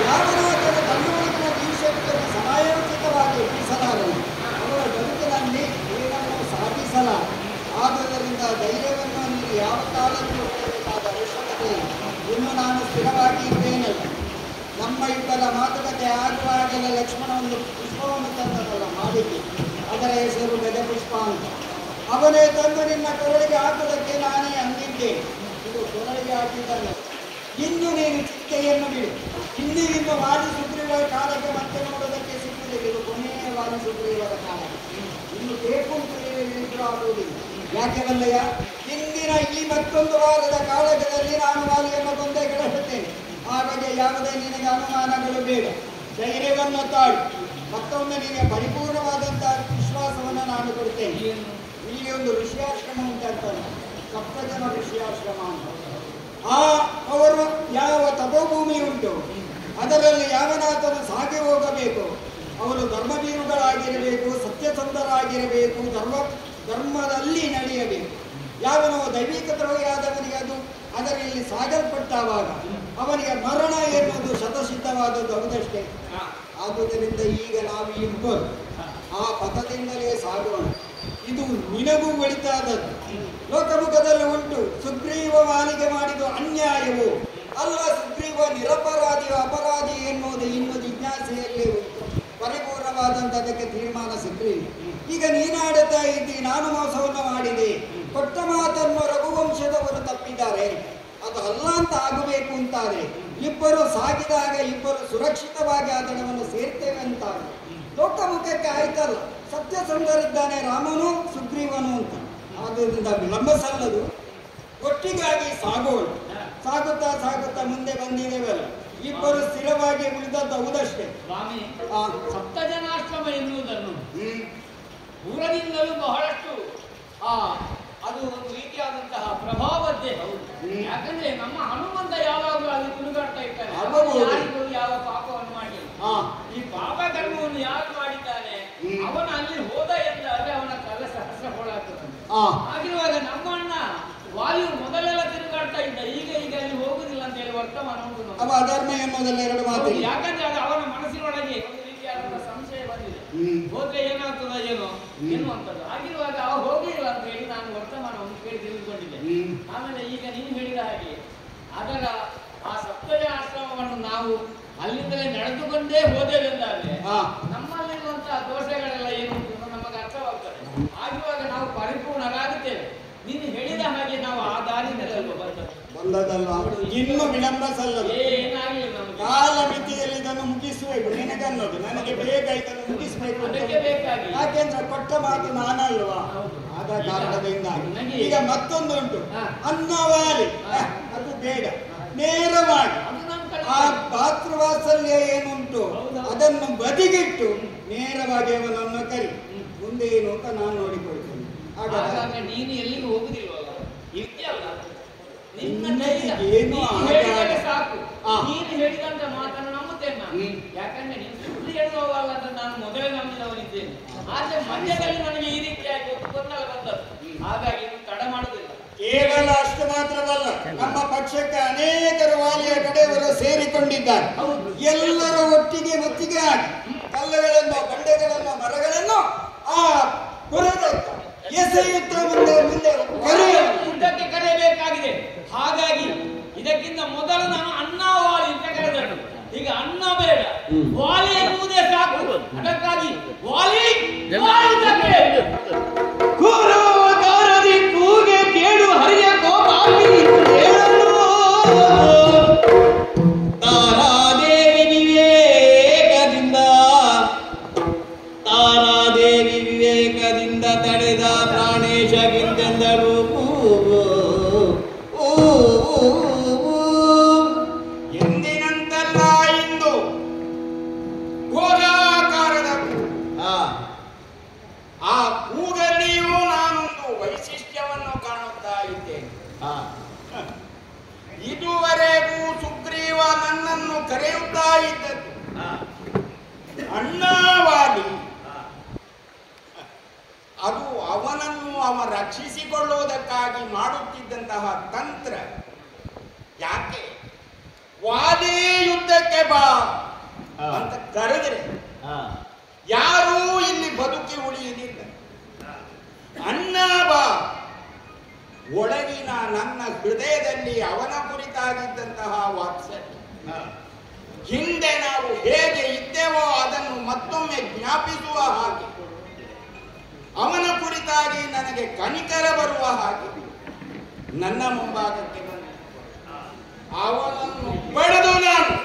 ಯಾವನಾದರೂ ತನ್ನೊಳಗಿನ ಈ ಶಕ್ತಿಯನ್ನು ಸಮಯೋಚಿತವಾಗಿ ಎಬ್ಬಿಸಲಾರನು. ಅವರ ಬದುಕಿನಲ್ಲಿ ಏನನ್ನು ಸಾಧಿಸಲಾರ. ಆದುದರಿಂದ ಧೈರ್ಯವನ್ನು ನೀನು ಯಾವ ಕಾಲಕ್ಕೂ ಹೊಂದಬೇಕಾದ ಅವಶ್ಯಕತೆ ಇಲ್ಲ. ಇನ್ನು ನಾನು ಸ್ಥಿರವಾಗಿ ಇದ್ದೇನಲ್ಲ. ನಮ್ಮ ಇಬ್ಬರ ಮಾತುಕತೆ ಆಗುವಾಗೆಲ್ಲ ಲಕ್ಷ್ಮಣ ಒಂದು ಪುಷ್ಪವನ್ನು ತಂದನಲ್ಲ ಮಾಡಿದ್ದೆ, ಅದರ ಹೆಸರು ಗಜಪುಷ್ಪ ಅಂತ. ಅವನೇ ತಂದು ನಿನ್ನ ಕೊರಳಿಗೆ ಹಾಕುವುದಕ್ಕೆ ನಾನೇ ಅಂದಿದ್ದೇನೆ. ಇದು ಕೊರಳಿಗೆ ಹಾಕಿದ್ದಾನೆ. ಇನ್ನು ನೀನು ಚಿಂತೆಯನ್ನು ಬಿಡು. ಇನ್ನು ವಾಲಿ ಸುಗ್ರೀವರ ಕಾಲಕ್ಕೆ ಮತ್ತೆ ನೋಡೋದಕ್ಕೆ ಸಿಕ್ಕುವುದಿಲ್ಲ. ಇದು ಕೊನೆಯ ವಾಲಿ ಸುಗ್ರೀವರ ಕಾಲ. ಇನ್ನು ಬೇಕು ಅಂತ ಆಗುವುದಿಲ್ಲ. ಯಾಕೆ ಬಲ್ಲಯ್ಯ, ಇಂದಿನ ಈ ಮತ್ತೊಂದು ವಾರದ ಕಾಲದಲ್ಲಿ ನಾನು ವಾಲಿಯನ್ನು ಕೊಂದೇ ಗೆಲ್ಲಿಸುತ್ತೇನೆ. ಆ ಬಗ್ಗೆ ಯಾವುದೇ ನಿನಗೆ ಅನುಮಾನಗಳು ಬೇಡ. ಧೈರ್ಯವನ್ನು ತಾಳು. ಮತ್ತೊಮ್ಮೆ ನಿನಗೆ ಪರಿಪೂರ್ಣವಾದಂತಹ ವಿಶ್ವಾಸವನ್ನು ನಾನು ಕೊಡ್ತೇನೆ. ಇಲ್ಲಿ ಒಂದು ಋಷಿಯಾಶ್ರಮ ಉಂಟಂತಾರೆ, ಸಪ್ತಜನ ಋಷಿಯಾಶ್ರಮ ಅಂತ. ಅವರು ಯಾವ ತಪೋಭೂಮಿ ಉಂಟು ಅದರಲ್ಲಿ ಯಾವನಾತನು ಸಾಗಿ ಹೋಗಬೇಕು. ಅವರು ಧರ್ಮವೀರುಗಳಾಗಿರಬೇಕು, ಸತ್ಯಸಂಧರಾಗಿರಬೇಕು, ಧರ್ಮದಲ್ಲಿ ನಡೆಯಬೇಕು. ಯಾವನೋ ದೈವಿಕ ದ್ರೋಹಿಯಾದವನಿಗೆ ಅದರಲ್ಲಿ ಸಾಗಲ್ಪಟ್ಟಾಗ ಅವನಿಗೆ ಮರಣ ಎನ್ನುವುದು ಶತಸಿದ್ಧವಾದದ್ದು, ಹೌದಷ್ಟೇ. ಆದುದರಿಂದ ಈಗ ನಾವು ಇಬ್ಬರು ಆ ಪಥದಿಂದಲೇ ಸಾಗೋಣ. ಇದು ನಿನಗೂ ಒಳಿತಾದದ್ದು. ಲೋಕಮುಖದಲ್ಲಿ ಉಂಟು, ಸುಗ್ರೀವ ವಾಲಿಗೆ ಮಾಡಿದ ಅನ್ಯಾಯವು ಅಲ್ಲ, ಸುಗ್ರೀವ ನಿರಪರಾಧಿಯೋ ಅಪರಾಧಿ ಎನ್ನುವುದು ಇನ್ನು ಜಿಜ್ಞಾಸೆಯಲ್ಲೇ ಉಂಟು. ಪರಿಪೂರ್ಣವಾದಂಥದಕ್ಕೆ ತೀರ್ಮಾನ ಸಿಗ್ಲಿಲ್ಲ. ಈಗ ನೀನಾಡುತ್ತಾ ಇದ್ದಿ, ನಾನು ಮೋಸವನ್ನು ಮಾಡಿದೆ, ಕೊಟ್ಟ ಮಾತನ್ನು ರಘುವಂಶದವರು ತಪ್ಪಿದ್ದಾರೆ, ಅದು ಅಲ್ಲ ಅಂತ ಆಗಬೇಕು ಅಂತಾದ್ರೆ ಇಬ್ಬರು ಸಾಗಿದಾಗ ಇಬ್ಬರು ಸುರಕ್ಷಿತವಾಗಿ ಆ ದಡವನ್ನು ಸೇರ್ತೇವೆ ಅಂತಾರೆ. ಲೋಕಮುಖಕ್ಕೆ ಆಯ್ತಲ್ಲ, ಸತ್ಯಸಂಧರಿದ್ದಾನೆ ರಾಮನು ಸುಗ್ರೀವನು ಅಂತ. ಆದ್ದರಿಂದ ವಿಳಂಬ ಸಲ್ಲದು, ಒಟ್ಟಿಗಾಗಿ ಸಾಗೋಣ. ಸಾಗುತ್ತಾ ಸಾಗುತ್ತಾ ಮುಂದೆ ಬಂದಿದ್ದೇವಲ್ಲ, ಇಬ್ಬರು ಸ್ಥಿರವಾಗಿ ಉಳಿದದ್ದು ಹೌದಷ್ಟೇ. ಸ್ವಾಮಿ, ಸಪ್ತಜನಾಶ್ರಮ ಎನ್ನುವುದನ್ನು ದೂರದಿಂದಲೂ ಬಹಳಷ್ಟು ಅದು ಒಂದು ರೀತಿಯಾದಂತಹ ಪ್ರಭಾವದ್ದೇ ಹೌದು. ಯಾಕಂದ್ರೆ ನಮ್ಮ ಹನುಮಂತ ಯಾವಾಗಲೂ ಅಲ್ಲಿ ತಿರುಗಾಡ್ತಾ ಇರ್ತಾನೆ. ಯಾರಿಗೂ ಯಾವ ಪಾಪವನ್ನು ಮಾಡಿ ಈ ಪಾಪ ಕರ್ಮವನ್ನು ಯಾರು ಮಾಡಿದ್ದಾನೆ ಅವನ ಅಲ್ಲಿ ಹೋದ ಎಂದಾದ್ರೆ ಅವನ ತಲೆ ಸಹಸ್ರ ಹೋಳಾಗ್ತದೆ. ಆಗಿರುವಾಗ ನಮ್ಮ ಅಣ್ಣ ವಾಯು ಮೊದಲೆಲ್ಲ ತಿರುಗಾಡ್ತಾ ಇದ್ದ, ಈಗ ಅಲ್ಲಿ ಹೋಗುದಿಲ್ಲ ಅಂತ ಹೇಳಿ ವರ್ತಮಾನ ಉಂಟು. ಅಧರ್ಮ ಎನ್ನುವುದಲ್ಲ ಎರಡು ಮಾತು. ಯಾಕಂದ್ರೆ ಅದು ಅವನ ಮನಸ್ಸಿನೊಳಗೆ ಒಂದು ರೀತಿಯಾದ ಸಂಶಯ ಬಂದಿದೆ, ಹೋದ್ರೆ ಏನಾಗ್ತದ ಏನೋ ಎನ್ನುವಂಥದ್ದು. ಆಗಿರುವಾಗ ಅವ ಹೋಗಿಲ್ಲ ಅಂತ ಹೇಳಿ ನಾನು ವರ್ತಮಾನವನ್ನು ಕೇಳಿ ತಿಳಿದುಕೊಂಡಿದ್ದೆ. ಆಮೇಲೆ ಈಗ ನೀನು ಹೇಳಿದ ಹಾಗೆ ಅದರ ಆ ಸಪ್ತಜ ಆಶ್ರಮವನ್ನು ನಾವು ಅಲ್ಲಿಂದಲೇ ನಡೆದುಕೊಂಡೇ ಹೋದೇವೆಂದಾದ್ರೆ ನಮ್ಮಲ್ಲಿರುವಂತಹ ದೋಷಗಳೆಲ್ಲ ಏನು ನಮಗೆ ಅರ್ಥವಾಗ್ತದೆ. ಆಗಿರುವಾಗ ನಾವು ಪರಿಪೂರ್ಣರಾಗುತ್ತೇವೆ. ನೀನು ಹೇಳಿದ ಹಾಗೆ ನಾವು ಆ ದಾರಿನಲ್ಲೆಲ್ಲ ಬಂದದಲ್ಲ, ಇನ್ನು ವಿಳಂಬ ಸಲ್ಲದು. ಏನಾಗಲಿಲ್ಲ, ಕಾಲ ಮಿತಿಯಲ್ಲಿ ಇದನ್ನು ಮುಗಿಸಬೇಕು. ನಿನಗನ್ನೋದು ನನಗೆ ಬೇಗ ಇದನ್ನು ಮುಗಿಸಬೇಕು. ಯಾಕೆಂದ್ರೆ ಕೊಟ್ಟ ಮಾತು ನಾನಲ್ವಾ, ಆದ ಕಾರಣದಿಂದಾಗಿ. ಈಗ ಮತ್ತೊಂದು ಉಂಟು, ಅನ್ನವಾಲಿ, ಅದು ಬೇಡ, ನೇರವಾಗಿ ಆ ಪಾತ್ರವಾತ್ಸಲ್ಯ ಏನುಂಟು ಅದನ್ನು ಬದಿಗಿಟ್ಟು ನೇರವಾಗಿ ಅವನನ್ನು ಕರಿ. ಮುಂದೆ ಏನು ಅಂತ ನಾನು ನೋಡಿಕೊಳ್ತೇನೆ. ಹಾಗಾದ್ರೆ ನೀನು ಎಲ್ಲಿಗೂ ಹೋಗುದಿಲ್ವಲ್ಲ, ಇರ್ತೀಯಲ್ಲ, ಸಾಕು. ನೀನು ಹೇಳಿದಂತ ಮಾತನ್ನು ನಂಬುತ್ತೇನೆ ನಾನು. ಯಾಕಂದ್ರೆ ನೀನು ಸುಳ್ಳು ಹೇಳುವವಲ್ಲ ಅಂತ ನಾನು ಮೊದಲೇ ನಂಬಿದವನಿದ್ದೇನೆ. ಆದ್ರೆ ಮಧ್ಯದಲ್ಲಿ ನನಗೆ ಈ ರೀತಿಯಾಗಿ ಗೊಂದಲ ಬಂದದ್ದು. ಹಾಗಾಗಿ ನೀನು ತಡ ಮಾಡುದಿಲ್ಲ. ಕೇವಲ ಅಷ್ಟು ಮಾತ್ರವಲ್ಲ, ನಮ್ಮ ಪಕ್ಷಕ್ಕೆ ಅನೇಕರು ವಾಲಿಯ ಕಡೆಯವರು ಸೇರಿಕೊಂಡಿದ್ದಾರೆ. ಎಲ್ಲರೂ ಒಟ್ಟಿಗೆ ಮುತ್ತಿಗೆ ಹಾಕಿ ಕಲ್ಲುಗಳನ್ನು, ಬಂಡೆಗಳನ್ನು, ಮರಗಳನ್ನು ಆ ಪುರದತ್ತ ಎಸೆಯುತ್ತ ಮುಂದೆ ಯುದ್ಧಕ್ಕೆ ಕರೆಯಬೇಕಾಗಿದೆ. ಹಾಗಾಗಿ ಇದಕ್ಕಿಂತ ಮೊದಲು ನಾನು ಅನ್ನ ವಾಲಿ ಅಂತ ಕರೆದರು. ಈಗ ಅನ್ನ ಬೇಡ, ವಾಲಿ ಎನ್ನುವುದೇ ಸಾಕು. ಅದಕ್ಕಾಗಿ ವಾಲಿ ಕೂರವಕಾರದಿ ಕೂಗೆ ಕೇಳು ಹರಿಯ ಕೋಪಾಗ್ನಿ ಹೇಳಲು ತಾರಾದೇವಿ ವಿವೇಕದಿಂದ ತಡೆದ ಪ್ರಾಣೇಶ ಗಿಂತೆಂದಳು. ಎಂದಿನಂತಲ್ಲ ಇಂದು ಘೋರಾಕಾರದ ಆ ಕೂಗರಣಿಯೂ ನಾನೊಂದು ವೈಶಿಷ್ಟ್ಯವನ್ನು ಕಾಣುತ್ತಾ ಇದ್ದೇನೆ. ಇದುವರೆಗೂ ಸುಗ್ರೀವ ನನ್ನನ್ನು ಕರೆಯುತ್ತಾ ಇದ್ದದ್ದು ಅಣ್ಣವಾದಿ. ಅದು ಅವನನ್ನು ಅವ ರಕ್ಷಿಸಿಕೊಳ್ಳುವುದಕ್ಕಾಗಿ ಮಾಡುತ್ತಿದ್ದಂತಹ ತಂತ್ರ. ಯಾಕೆ ವಾದಿ ಯುದ್ಧಕ್ಕೆ ಬಾ ಅಂತ ಕರೆದರೆ ಯಾರೂ ಇಲ್ಲಿ ಬದುಕಿ ಉಳಿಯುವುದಿಲ್ಲ. ಅಣ್ಣ ಬಾ, ಒಳಗಿನ ನನ್ನ ಹೃದಯದಲ್ಲಿ ಅವನ ಕುರಿತಾಗಿದ್ದಂತಹ ವಾತ್ಸಲ್ಯ, ಹಿಂದೆ ನಾವು ಹೇಗೆ ಇದ್ದೇವೋ ಅದನ್ನು ಮತ್ತೊಮ್ಮೆ ಜ್ಞಾಪಿಸುವ ಹಾಗೆ, ಅವನ ಕುರಿತಾಗಿ ನನಗೆ ಕನಿಕರ ಬರುವ ಹಾಗೆ ನನ್ನ ಮುಂಭಾಗಕ್ಕೆ ಬಂದ ಅವನನ್ನು ಪಡೆದು ನಾನು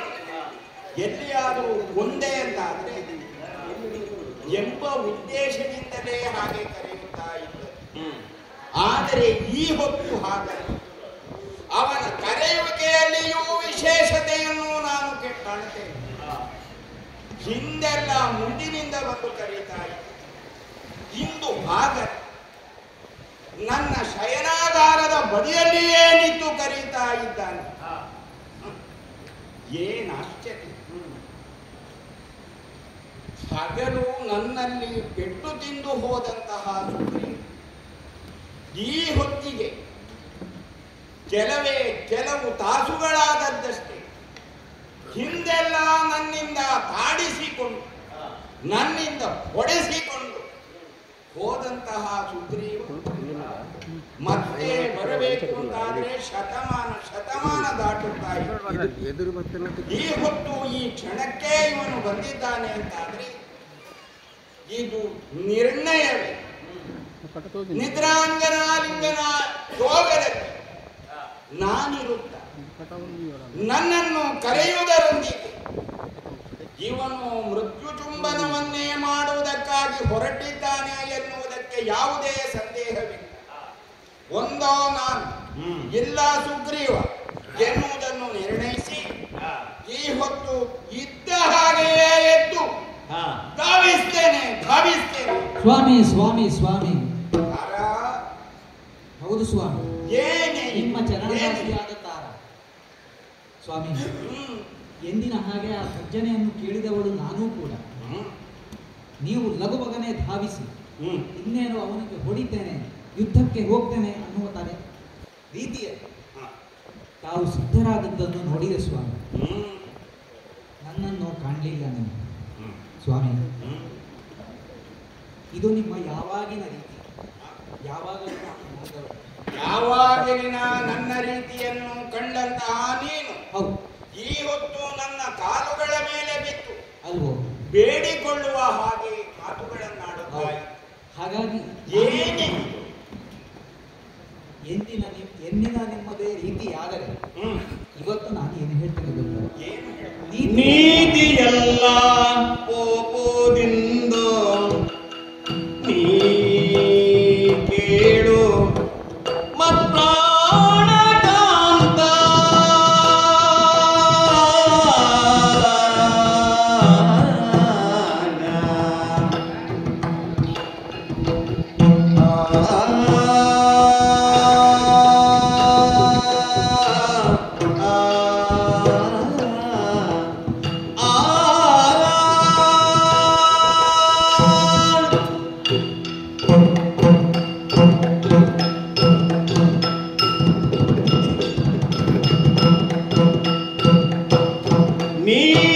ಎಲ್ಲಿಯಾದರೂ ಒಂದೇ ಅಂತಾದ್ರೆ ಎಂಬ ಉದ್ದೇಶದಿಂದಲೇ ಹಾಗೆ ಕರೆಯುತ್ತಾ ಇದ್ದರು. ಆದರೆ ಈ ಹೊತ್ತು ಹಾಗಲ್ಲ. ಅವನ ಕರೆಯುವಿಕೆಯಲ್ಲಿಯೂ ವಿಶೇಷತೆಯನ್ನು ನಾನು ಕಾಣುತ್ತೇನೆ. ಹಿಂದೆಲ್ಲ ಮುಂದಿನಿಂದ ಬಂದು ಕರೀತಾ ಇದ್ದ, ಇಂದು ಹಾಗಲ್ಲ. ನನ್ನ ಶಯನಾಗಾರದ ಬದಿಯಲ್ಲಿಯೇ ನಿಂತು ಕರೀತಾ ಇದ್ದಾನೆ. ಏನು ಆಶ್ಚರ್ಯ! ಹಗಲು ನನ್ನಲ್ಲಿ ಪೆಟ್ಟು ತಿಂದು ಹೋದಂತಹ ಸುಗ್ರೀವ ಈ ಹೊತ್ತಿಗೆ ಕೆಲವು ತಾಸುಗಳಾದದ್ದಷ್ಟೇ ಹಿಂದೆಲ್ಲ ನನ್ನಿಂದ ತಾಡಿಸಿಕೊಂಡು ನನ್ನಿಂದ ಹೊಡೆಸಿಕೊಂಡು ಹೋದಂತಹ ಸುಗ್ರೀವ ಮತ್ತೆ ಬರಬೇಕು ಅಂತಾದ್ರೆ ಶತಮಾನ ದಾಟುತ್ತಾ ಇದ್ದ. ಈ ಹೊತ್ತು ಈ ಕ್ಷಣಕ್ಕೆ ಇವನು ಬಂದಿದ್ದಾನೆ ಅಂತಾದ್ರೆ ಇದು ನಿರ್ಣಯವೇ. ನಿದ್ರಾಂಗನಾಲಿಂಗನ ಯೋಗದಲ್ಲಿ ನಾನಿರುತ್ತ ನನ್ನನ್ನು ಕರೆಯುವುದರೊಂದಿಗೆ ಇವನು ಮೃತ್ಯು ಚುಂಬನವನ್ನೇ ಮಾಡುವುದಕ್ಕಾಗಿ ಹೊರಟಿದ್ದಾನೆ ಎನ್ನುವುದಕ್ಕೆ ಯಾವುದೇ ಸಂದೇಹವಿಲ್ಲ. ಒಂದೋ ನಾನು ಇಲ್ಲ ಸುಗ್ರೀವ ಎನ್ನುವುದನ್ನು ನಿರ್ಣಯಿಸಿ ಈ ಹೊತ್ತು ಇದ್ದ ಹಾಗೆಯೇ ಎದ್ದು ಧಾವಿಸ್ತೇನೆ. ಸ್ವಾಮಿ ಸ್ವಾಮಿ ಸ್ವಾಮಿ. ತಾರ, ಹೌದು ಸ್ವಾಮಿ, ಏನೇ ನಿಮ್ಮ ಚರಣದಾಸಿಯಾದ ತಾರ. ಸ್ವಾಮಿ, ಎಂದಿನ ಹಾಗೆ ಆ ಭರ್ಜನೆಯನ್ನು ಕೇಳಿದವಳು ನಾನೂ ಕೂಡ. ನೀವು ಲಘುಬಗನೆ ಧಾವಿಸಿ ಇನ್ನೇನು ಅವನಿಗೆ ಹೊಡಿತೇನೆ, ಯುದ್ಧಕ್ಕೆ ಹೋಗ್ತೇನೆ ಅನ್ನುವ ರೀತಿಯಲ್ಲಿ ತಾವು ಸಿದ್ಧರಾದದ್ದನ್ನು ನೋಡಿದೆ ಸ್ವಾಮಿ. ನನ್ನನ್ನು ಕಾಣಲಿಲ್ಲ ನೀವು ಸ್ವಾಮಿ. ಇದು ನಿಮ್ಮ ಯಾವಾಗಿನ ರೀತಿ? ಯಾವಾಗಿನ ನನ್ನ ರೀತಿಯನ್ನು ಕಂಡಂತಹ ನೀನು ಹೌದು, ಈ ಹೊತ್ತು ನನ್ನ ಕಾಲುಗಳ ಮೇಲೆ ಬಿತ್ತು ಅಲ್ವೋ? ಬೇಡಿಕೊಳ್ಳುವ ಹಾಗೆ ಮಾತುಗಳನ್ನಾಡುತ್ತಾ ಇದ್ದೆ. ಹಾಗಾಗಿ ಏನೇ ಎಂದಿನ ನಿಮ್ಮದೇ ರೀತಿಯಾದರೆ ಇವತ್ತು ನಾನು ಏನು ಹೇಳ್ತೇನೆ ಗೊತ್ತಾ? ಏನು ನೀತಿಯಲ್ಲ ಕೋಪದಿಂದ ನೀ ಕೇಳು ಮತ್ಪ್ರಾಣಕಾಂತ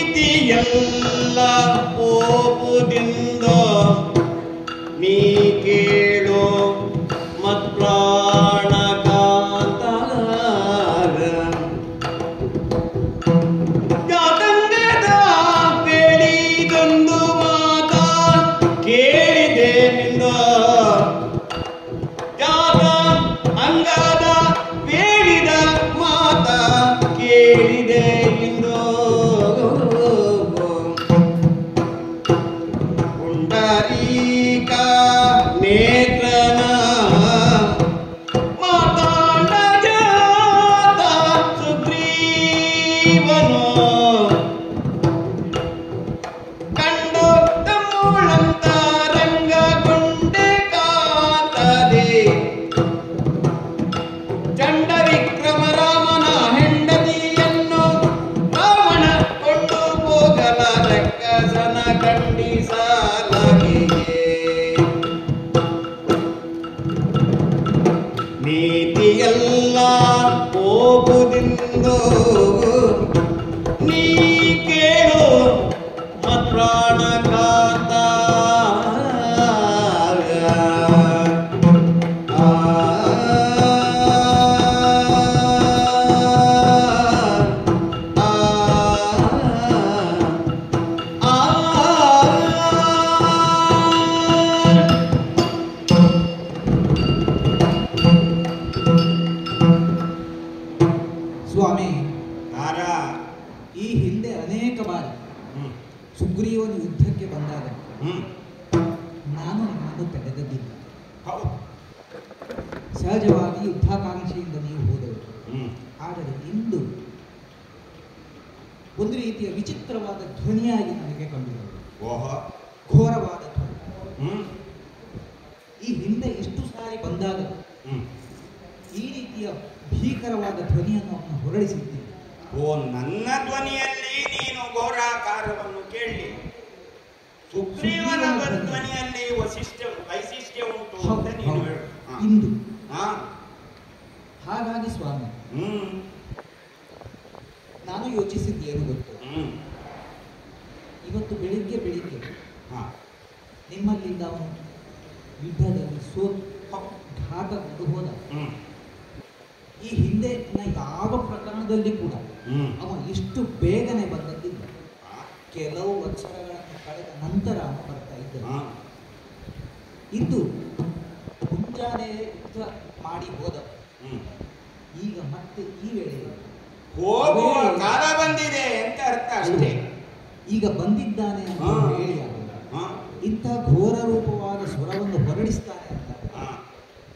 ನೀತಿಯಲ್ಲ ಕೋಪದಿಂದ ನೀ ಕೇಳು ಮತ್ಪ್ರಾಣಕಾಂತ ಜಾತಂಗದ ಬೇಡಿದೊಂದು ಮಾತ ಕೇಳಿದೆ ನಿಂದ ಜಾತ ಅಂಗದ ಬೇಡಿದ ಮಾತ ಕೇಳಿದೆ ಇಂದು ಪುಂಡರೀಕ ನೇತ್ರನ ಮಾತಾಂಡ ಜಾತ ಸುಗ್ರೀವನು ಕಂಡು ತಮ್ಮೋಳಂತ ರಂಗಗೊಂಡೆ ಕಾತದೆ ಚಂಡ ವಿಕ್ರಮ ರಾಮನ ಹೆಂಡತಿಯನ್ನು ರಾವಣ ಕೊಂಡು ಹೋಗಲ ರಕ್ಕಸನ ಖಂಡಿಸಲಾಗಿಯೇ ನೀತಿಯಲ್ಲ ಕೋಪದಿಂದೋ ನೀ ಕೇಳು ಮತ್ಪ್ರಾಣಕಾಂತ ಆ ಈ ಹಿಂದೆ ಅನೇಕ ಬಾರಿ ಹ್ಮ್ ಸುಗ್ರೀವನು ಯುದ್ಧಕ್ಕೆ ಬಂದಾಗ ಹ್ಮ್ ನಾನು ನಿಮ್ಮನ್ನು ತಡೆದದ್ದಿಲ್ಲ. ಹೌದು. ಸಹಜವಾಗಿ ಯುದ್ಧಾಕಾಂಕ್ಷೆಯಿಂದ ನೀವು ಹೋದವರು. ಹ್ಮ್ ಆದರೆ ಇಂದು ಒಂದು ರೀತಿಯ ವಿಚಿತ್ರವಾದ ಧ್ವನಿಯಾಗಿ ನನಗೆ ಕಂಡುಬರುವುದು. ಓಹೋ. ಘೋರವಾದ ಧ್ವನಿ. ಹ್ಮ್ ಈ ಹಿಂದೆ ಇಷ್ಟು ಸಾರಿ ಬಂದಾಗ ಹ್ಮ್ ಈ ರೀತಿಯ ಭೀಕರವಾದ ಧ್ವನಿಯನ್ನು ಅವನು ಹೊರಡಿಸಿದ್ದೀನಿ. ಓ, ನನ್ನ ಧ್ವನಿಯಲ್ಲಿ ನೀನು ಘೋರಾಕಾರವನ್ನು ಕೇಳಿ, ಸುಗ್ರೀವನ ಧ್ವನಿಯಲ್ಲಿ ವೈಶಿಷ್ಟ್ಯ ಉಂಟು ಅಂತ ನೀನು ಹೇಳು. ಹಾ. ಇಂದು ಹಾ. ಹಾಗಾಗಿ ಸ್ವಾಮಿ ಹ್ಮ್ ನಾನು ಯೋಚಿಸಿದ್ದೇನು ಗೊತ್ತು, ಹ್ಮ್ ಇವತ್ತು ಬೆಳಿಗ್ಗೆ ಹಾ. ನಿಮ್ಮಲ್ಲಿಂದ ಅವನು ಯುದ್ಧದಲ್ಲಿ ಸೋತು ಘಾತಗೊಂಡು ಹೋದ. ಹ್ಮ್ ಈ ಹಿಂದೆ ಯಾವ ಪ್ರಕರಣದಲ್ಲಿ ಕೂಡ ಹ್ಮ್ ಅವ ಇಷ್ಟು ಬೇಗನೆ ಬಂದದ್ದಿಲ್ಲ. ಕೆಲವು ವರ್ಷಗಳನ್ನು ಕಳೆದ ನಂತರ ಅವನು ಬರ್ತಾ ಇದ್ದ. ಹಾ. ಇಂದು ಮುಂಜಾನೆ ಯುದ್ಧ ಮಾಡಿ ಹೋದ. ಹ್ಮ್ ಈಗ ಮತ್ತೆ ಈ ವೇಳೆಯಲ್ಲಿ ಹೋಗುವ ಕಾಲ ಬಂದಿದೆ ಅಂತ ಅರ್ಥ ಅಷ್ಟೇ. ಈಗ ಬಂದಿದ್ದಾನೆ ಅಂತ ಹಾ. ಹೇಳಿ ಆಗ ಹಾ. ಇಂಥ ಘೋರ ರೂಪವಾದ ಸ್ವರವನ್ನು ಹೊರಡಿಸ್ತಾನೆ ಅಂತ ಹಾ.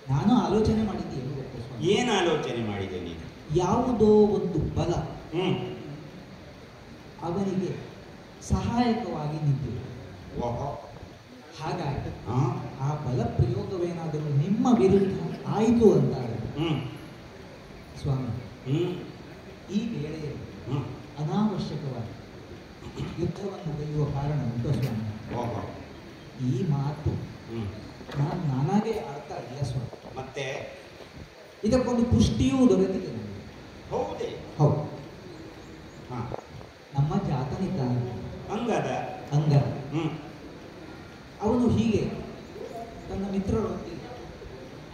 ನಾನು ಆಲೋಚನೆ ಮಾಡಿದ್ದೇನು ಗೊತ್ತಾ ಸ್ವಾಮಿ? ಏನ್ ಆಲೋಚನೆ ಮಾಡಿದೆ ನೀನು? ಯಾವುದೋ ಒಂದು ಬಲ ಹ್ಮ್ ಅವನಿಗೆ ಸಹಾಯಕವಾಗಿ ನಿಂತಿದೆ. ಓಹೋ. ಹಾಗಾಗಿ ಹಾ. ಆ ಬಲ ಪ್ರಯೋಗವೇನಾದರೂ ನಿಮ್ಮ ವಿರುದ್ಧ ಆಯಿತು ಅಂದಾಗ ಹ್ಮ್ ಸ್ವಾಮಿ ಹ್ಮ್ ಈ ವೇಳೆಯಲ್ಲಿ ಹ್ಮ್ ಅನಾವಶ್ಯಕವಾಗಿ ಯುದ್ಧವನ್ನು ಒಯ್ಯುವ ಕಾರಣ ಉಂಟು ಸ್ವಾಮಿ. ಓಹೋ. ಈ ಮಾತು ಹ್ಮ್ ನನಗೆ ಅರ್ಥ ಇಲ್ಲ ಸ್ವಾಮಿ. ಮತ್ತೆ ಇದಕ್ಕೊಂದು ಪುಷ್ಟಿಯೂ ದೊರೆತಿದೆ ನನಗೆ. ಹೌದೇ? ಹೌದು, ಹಾ. ನಮ್ಮ ಜಾತನಿದ್ದಾನೆ ಹಂಗದ. ಅಂಗ ಹ್ಮ್ ಅವನು ಹೀಗೆ ತನ್ನ ಮಿತ್ರರೊಂದಿಗೆ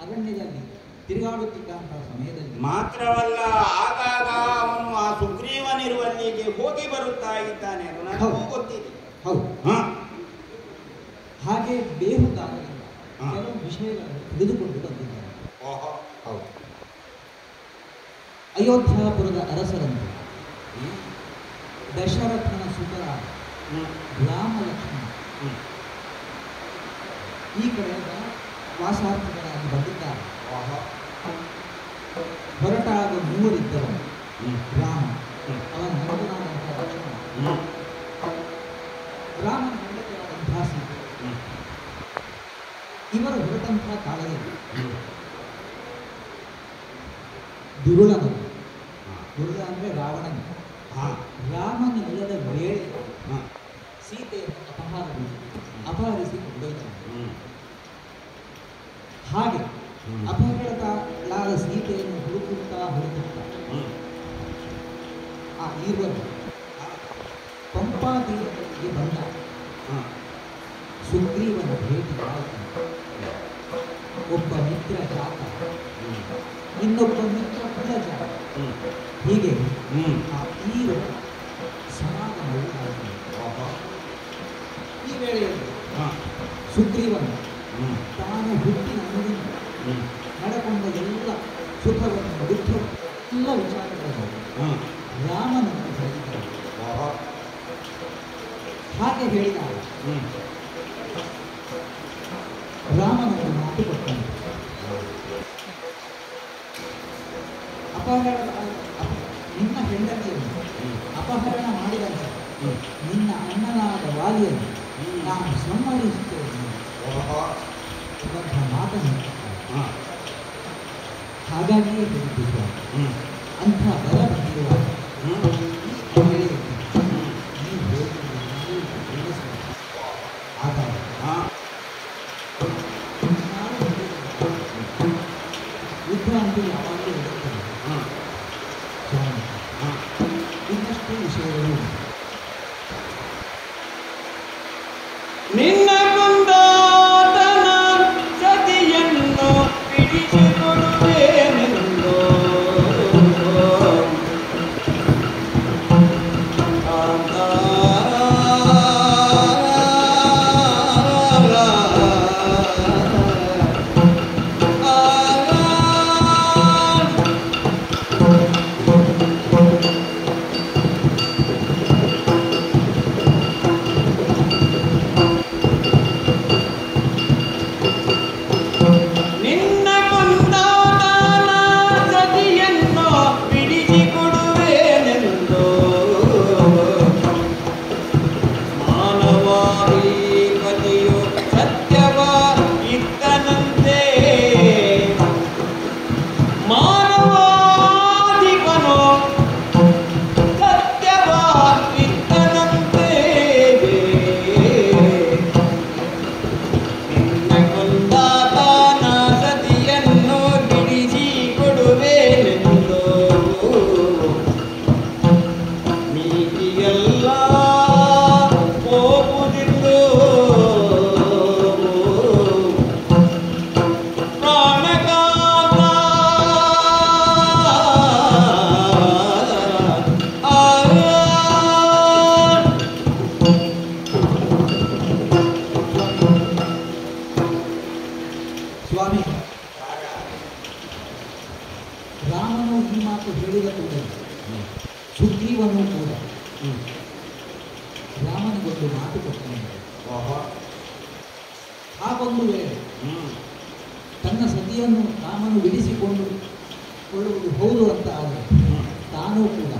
ಅರಣ್ಯದಲ್ಲಿ ತಿರುಗಾಡುತ್ತಿದ್ದಂತಹ ಸಮಯದಲ್ಲಿ ಮಾತ್ರವಲ್ಲ, ಆಗಾಗ ಅವನು ಆ ಸುಗ್ರೀವನಿರುವಲ್ಲಿಗೆ ಹೋಗಿ ಬರುತ್ತಾ ಇದ್ದಾನೆ. ಅದು ನನಗೂ ಹೌದು. ಗೊತ್ತಿದೆ. ಹೌದು, ಹಾ. ಹಾಗೆ ಬೇಹುಗಾರರಿಂದ ಹಾ. ಕೆಲವು ವಿಷಯಗಳನ್ನು ತಿಳಿದುಕೊಂಡು ಬಂದಿದ್ದಾನೆ. ಓಹೋ. ಹೌದು, ಅಯೋಧ್ಯಾಪುರದ ಅರಸರಂತೆ ಹ್ಮ್ ದಶರಥನ ಸುತರಾದ ಹ್ಮ್ ರಾಮ ಲಕ್ಷ್ಮಣ ಹ್ಮ್ ಈ ಕಡೆಯಿಂದ ವಾಸಾರ್ಥಿಗಳಾಗಿ ಬಂದಿದ್ದಾರೆ. ಓಹೋ. ಹೊರಟಾಗ ಮೂವರಿದ್ದರು. ಹ್ಮ್ ರಾಮ, ಹ್ಮ್ ಅವನ ಮಗನಾದಂತಹ ಲಕ್ಷ್ಮಣ, ಹ್ಮ್ ರಾಮನ ಹೆಂಡತಿಯಾದಂತಹ ಸೀತೆ. ಹ್ಮ್ ಇವರು ಹೊರಟಂತಹ ಕಾಲದಲ್ಲಿ ಹ್ಮ್ ದುರುಳನು, ಹಾ. ದುರುಳ ಅಂದರೆ ರಾವಣನು, ಹಾ. ರಾಮನಿಲ್ಲದ ವೇಳೆ ಹಾ. ಸೀತೆಯನ್ನು ಅಪಹರಿಸಿ ಕೊಂಡೊಯ್ತಾನೆ. ಹ್ಮ್ ಹಾಗೆ ಹ್ಮ್. ಅಪಹರಣಲಾದ ಸೀತೆಯನ್ನು ಹುಡುಕುತ್ತಾ ಹ್ಮ್ ಆ ಈರ್ವರು ಪಂಪಾ ತೀರಗಳಿಗೆ ಬಂದ ಹಾ. ಸುಗ್ರೀವನ ಭೇಟಿಯಾಯಿತು. ಒಬ್ಬ ಮಿತ್ರ ಜಾತ, ಹ್ಮ್ ಇನ್ನೊಬ್ಬ ಮಿತ್ರ ಕುಲ ಜಾತ. ಹ್ಮ್ ಹೀಗೆ ಹ್ಮ್ ಆ ಈರು ಸಮಾಗಮವು ಆಯಿತು. ಓಹೋ. ಈ ವೇಳೆಯಲ್ಲಿ ಹಾ. ಸುಗ್ರೀವನು ಹ್ಮ್ ತಾನು ಹುಟ್ಟಿನ ಅಂದಿನಿಂದ ಹ್ಮ್ ನಡೆಕೊಂಡ ಎಲ್ಲ ಸುಖವನ್ನು ದುಃಖವನ್ನು ಎಲ್ಲ ವಿಚಾರಗಳನ್ನು ಹ್ಮ್ ರಾಮನನ್ನು ಹೇಳಿದ್ದಾನೆ. ಓಹೋ. ಹಾಗೆ ಹೇಳಿದಾಗ ಹ್ಮ್ ರಾಮನನ್ನು ಮಾತು ಕೊಟ್ಟನು. ನಿನ್ನ ಹೆಂಡತಿಯನ್ನು ಅಪಹರಣ ಮಾಡಿದಂತೆ ಹ್ಮ್ ನಿನ್ನ ಅಣ್ಣನಾದ ವಾಲಿಯನ್ನು ನಾನು ಸಂಹರಿಸುತ್ತೇನೆ ಓಹೋ. ಎಂಬಂಥ ಮಾತನ್ನು ಹಾ. ಹಾಗಾಗಿಯೇ ಹೇಳಿದ್ದು ಸ್ವಾಮಿ. ಹ್ಮ್ ಅಂಥ ಬಲ ಬಂದಿರುವ ಹ್ಮ್ ಈ ವೇಳೆಯಲ್ಲಿ ನೀವು ಹೋಗಿ ನೀವು ತಿಳಿಸುವ ಆದಾಗ ಹಾ. ನಾನು ಹೇಳಿದ ಯುದ್ಧ ಅಂತೂ ಯಾವಾಗಲೂ ಇರುತ್ತದೆ ಹ್ಮ್ ಸ್ವಾಮಿ. ಹಾ. ಇನ್ನಷ್ಟು ವಿಷಯಗಳು ಉಂಟು. ನಿನ್ನ ಕುಂದಾತನ ಸತಿಯನ್ನು ಬಿಡಿಸಿಕೊಡುವೇನೆಂದು ರಾಮನಿಗೊಂದು ಮಾತು ಕೊಟ್ಟನು. ಓಹೋ. ಹಾಗೊಂದು ವೇಳೆ ತನ್ನ ಸತಿಯನ್ನು ರಾಮನು ಬಿಡಿಸಿಕೊಂಡು ಕೊಳ್ಳುವುದು ಹೌದು ಅಂತ ಆದರೆ ತಾನೂ ಕೂಡ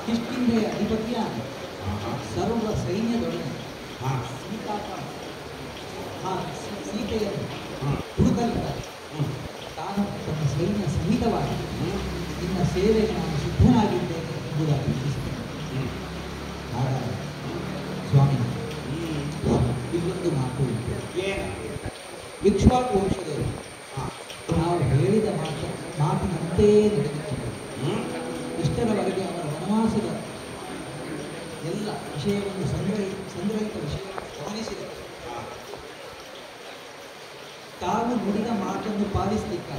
ಕಿಷ್ಕಿಂಧೆಯ ಅಧಿಪತಿಯಾಗಿ ಸರ್ವ ಸೈನ್ಯದೊಡನೆ ಸೀತೆಯನ್ನು ಹುಡುಕಲಿದ್ದಾರೆ. ತಾನು ತನ್ನ ಸೈನ್ಯ ಸಹಿತವಾಗಿ ನಿನ್ನ ಸೇವೆಗೆ ನಾನು ಸಿದ್ಧನಾಗಿದ್ದೇನೆ ಎಂಬುದಾಗಿ ತಿಳಿಸಿದ್ದೇನೆ. ಹಾಗಾಗಿ ಸ್ವಾಮಿ ಇಲ್ಲೊಂದು ಮಾತು ಉಂಟು. ಇಕ್ಷ್ವಾಕು ವಂಶದವರು ನಾವು ಹೇಳಿದ ಮಾತಿನಂತೆಯೇ ನಡೆದಿದ್ದಾರೆ. ಇಷ್ಟರವರೆಗೆ ಅವರ ವನವಾಸದ ಎಲ್ಲ ವಿಷಯವನ್ನು ಸಂಗ್ರಹಿತ ವಿಷಯ ಗಮನಿಸಿದರು. ತಾವು ನುಡಿದ ಮಾತನ್ನು ಪಾಲಿಸಲಿಕ್ಕೆ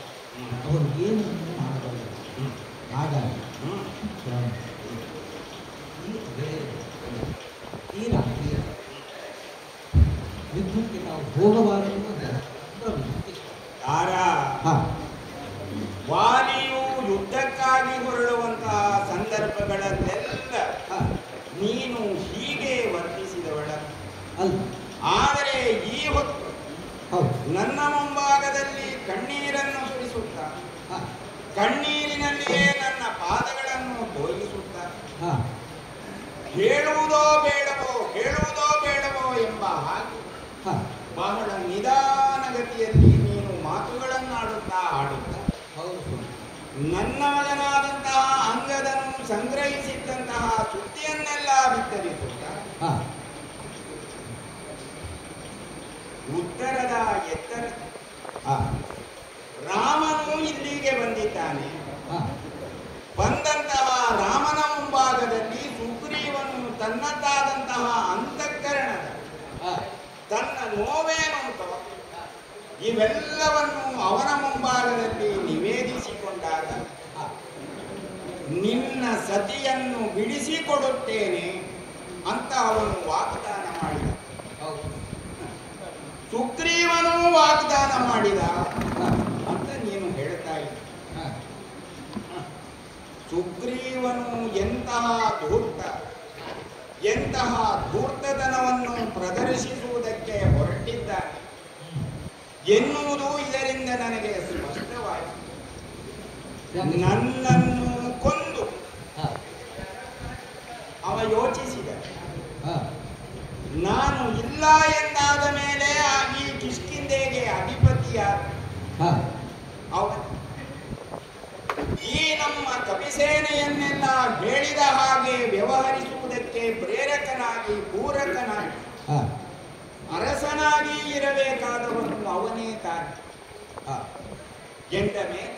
ಅವರು ಏನನ್ನು ಮಾಡಬಲ್ಲರು. ಹಾಗಾಗಿ ಈ ರಾತ್ರಿ ಯುದ್ಧಕ್ಕೆ ನಾವು ಹೋಗಬಾರದು ಅಂತ ವಾಲಿಯು ಯುದ್ಧಕ್ಕಾಗಿ ಹೊರಡುವಂತಹ ಸಂದರ್ಭಗಳಲ್ಲೆಲ್ಲ ನೀನು ಹೀಗೆ ವರ್ತಿಸಿದವಳ ಅಲ್ಲ. ಆದರೆ ಈ ಹೊತ್ತು ನನ್ನ ಮುಂಭಾಗದಲ್ಲಿ ಕಣ್ಣೀರನ್ನು ಸುರಿಸುತ್ತ ಕಣ್ಣೀರಿನಲ್ಲಿಯೇ ನನ್ನ ಪಾದಗಳನ್ನು ತೋರಿಸುತ್ತ ಹೇಳುವುದೋ ಬೇಡವೋ ಎಂಬ ಹಾಗೆ ಬಹಳ ನಿಧಾನಗತಿಯಲ್ಲಿ ನೀನು ಮಾತುಗಳನ್ನಾಡುತ್ತಾ ಆಡುತ್ತಾ ನನ್ನ ಮಗನಾದಂತಹ ಅಂಗದನು ಸಂಗ್ರಹಿಸಿದ್ದಂತಹ ಸುದ್ದಿಯನ್ನೆಲ್ಲ ಬಿತ್ತರಿಸುತ್ತಾ ಉತ್ತರದ ಎತ್ತರ ರಾಮನು ಇಲ್ಲಿಗೆ ಬಂದಿದ್ದಾನೆ. ಬಂದಂತಹ ರಾಮನ ಮುಂಭಾಗದಲ್ಲಿ ಸುಗ್ರೀವನು ತನ್ನದಾದಂತಹ ಅಂತಃಕರಣದ ತನ್ನ ನೋವೇನುಂಟೋ ಇವೆಲ್ಲವನ್ನು ಅವನ ಮುಂಭಾಗದಲ್ಲಿ ನಿವೇದಿಸಿಕೊಂಡಾಗ ನಿನ್ನ ಸತಿಯನ್ನು ಬಿಡಿಸಿಕೊಡುತ್ತೇನೆ ಅಂತ ಅವನು ವಾಗ್ದಾನ ಮಾಡಿದ. ಸುಗ್ರೀವನು ವಾಗ್ದಾನ ಮಾಡಿದ ಅಂತ ನೀನು ಹೇಳ್ತಾ ಇದ್ದ. ಸುಗ್ರೀವನು ಎಂತಹ ಧೂರ್ತತನವನ್ನು ಪ್ರದರ್ಶಿಸುವುದಕ್ಕೆ ಹೊರಟಿದ್ದಾನೆ ಎನ್ನುವುದು ಇದರಿಂದ ನನಗೆ ಸ್ಪಷ್ಟವಾಯಿತು. ನನ್ನನ್ನು ಕೊಂದು ಅವ ಯೋಚಿಸಿದ, ನಾನು ಇಲ್ಲ ಎಂದಾದ ಮೇಲೆ ಈ ಕಿಷ್ಕಿಂಧೆಗೆ ಅಧಿಪತಿಯಾದ ಈ ನಮ್ಮ ಕಪಿಸೇನೆಯನ್ನೆಲ್ಲ ಹೇಳಿದ ಹಾಗೆ ವ್ಯವಹರಿಸುವುದಕ್ಕೆ ಪ್ರೇರಕನಾಗಿ ಪೂರಕನಾಗಿ ಅರಸನಾಗಿ ಇರಬೇಕಾದವನು ಅವನೇ ತಾನೆ. ಎಂದ ಮೇಲೆ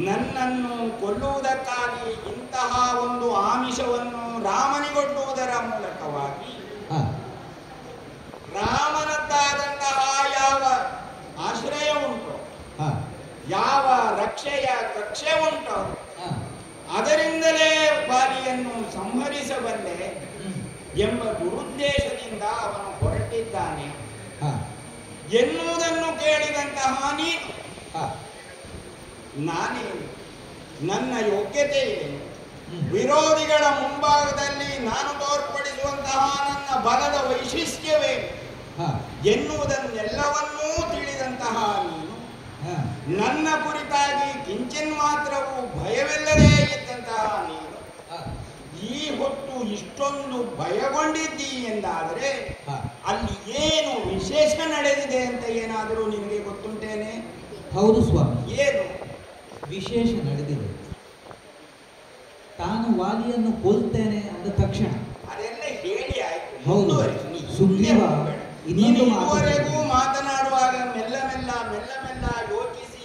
ನನ್ನನ್ನು ಕೊಲ್ಲುವುದಕ್ಕಾಗಿ ಇಂತಹ ಒಂದು ಆಮಿಷವನ್ನು ರಾಮನಿಗೊಡ್ಡುವುದರ ಮೂಲಕವಾಗಿ ರಾಮನದ್ದಾದಂತಹ ಯಾವ ಆಶ್ರಯ ಉಂಟು, ಯಾವ ರಕ್ಷೆಯ ಕಕ್ಷೆ ಉಂಟು, ಅದರಿಂದಲೇ ವಾಲಿಯನ್ನು ಸಂಹರಿಸಬಲ್ಲೆ ಎಂಬ ದುರುದ್ದೇಶದಿಂದ ಅವನು ಹೊರಟಿದ್ದಾನೆ ಎನ್ನುವುದನ್ನು ಕೇಳಿದಂತಹ ನೀನು ನಾನೇನು, ನನ್ನ ಯೋಗ್ಯತೆ ಏನು, ವಿರೋಧಿಗಳ ಮುಂಭಾಗದಲ್ಲಿ ನಾನು ತೋರ್ಪಡಿಸುವಂತಹ ನನ್ನ ಬಲದ ವೈಶಿಷ್ಟ್ಯವೇನು ಎನ್ನುವುದನ್ನೆಲ್ಲವನ್ನೂ ತಿಳಿದಂತಹ ನೀನು ನನ್ನ ಕುರಿತಾಗಿ ಕಿಂಚಿನ್ ಮಾತ್ರವೂ ಭಯವಿಲ್ಲದೇ ಇದ್ದಂತಹ ನೀನು ಈ ಹೊತ್ತು ಇಷ್ಟೊಂದು ಭಯಗೊಂಡಿದ್ದೀ ಎಂದಾದರೆ ಅಲ್ಲಿ ಏನು ವಿಶೇಷ ನಡೆದಿದೆ ಅಂತ ಏನಾದರೂ ನಿಮಗೆ ಗೊತ್ತುಂಟೇನೆ? ಹೌದು ಸ್ವಾಮಿ, ಏನು ವಿಶೇಷ ನಡೆದಿದೆ. ತಾನು ವಾಲಿಯನ್ನು ಕೊಲ್ತೇನೆ ಅಂದ ತಕ್ಷಣ ಅದೆಲ್ಲ ಹೇಳಿ ಆಯ್ತು. ಹೌದು, ಸುಗ್ರೀವ ಇದುವರೆಗೂ ಮಾತನಾಡುವಾಗ ಮೆಲ್ಲ ಮೆಲ್ಲ ಯೋಚಿಸಿ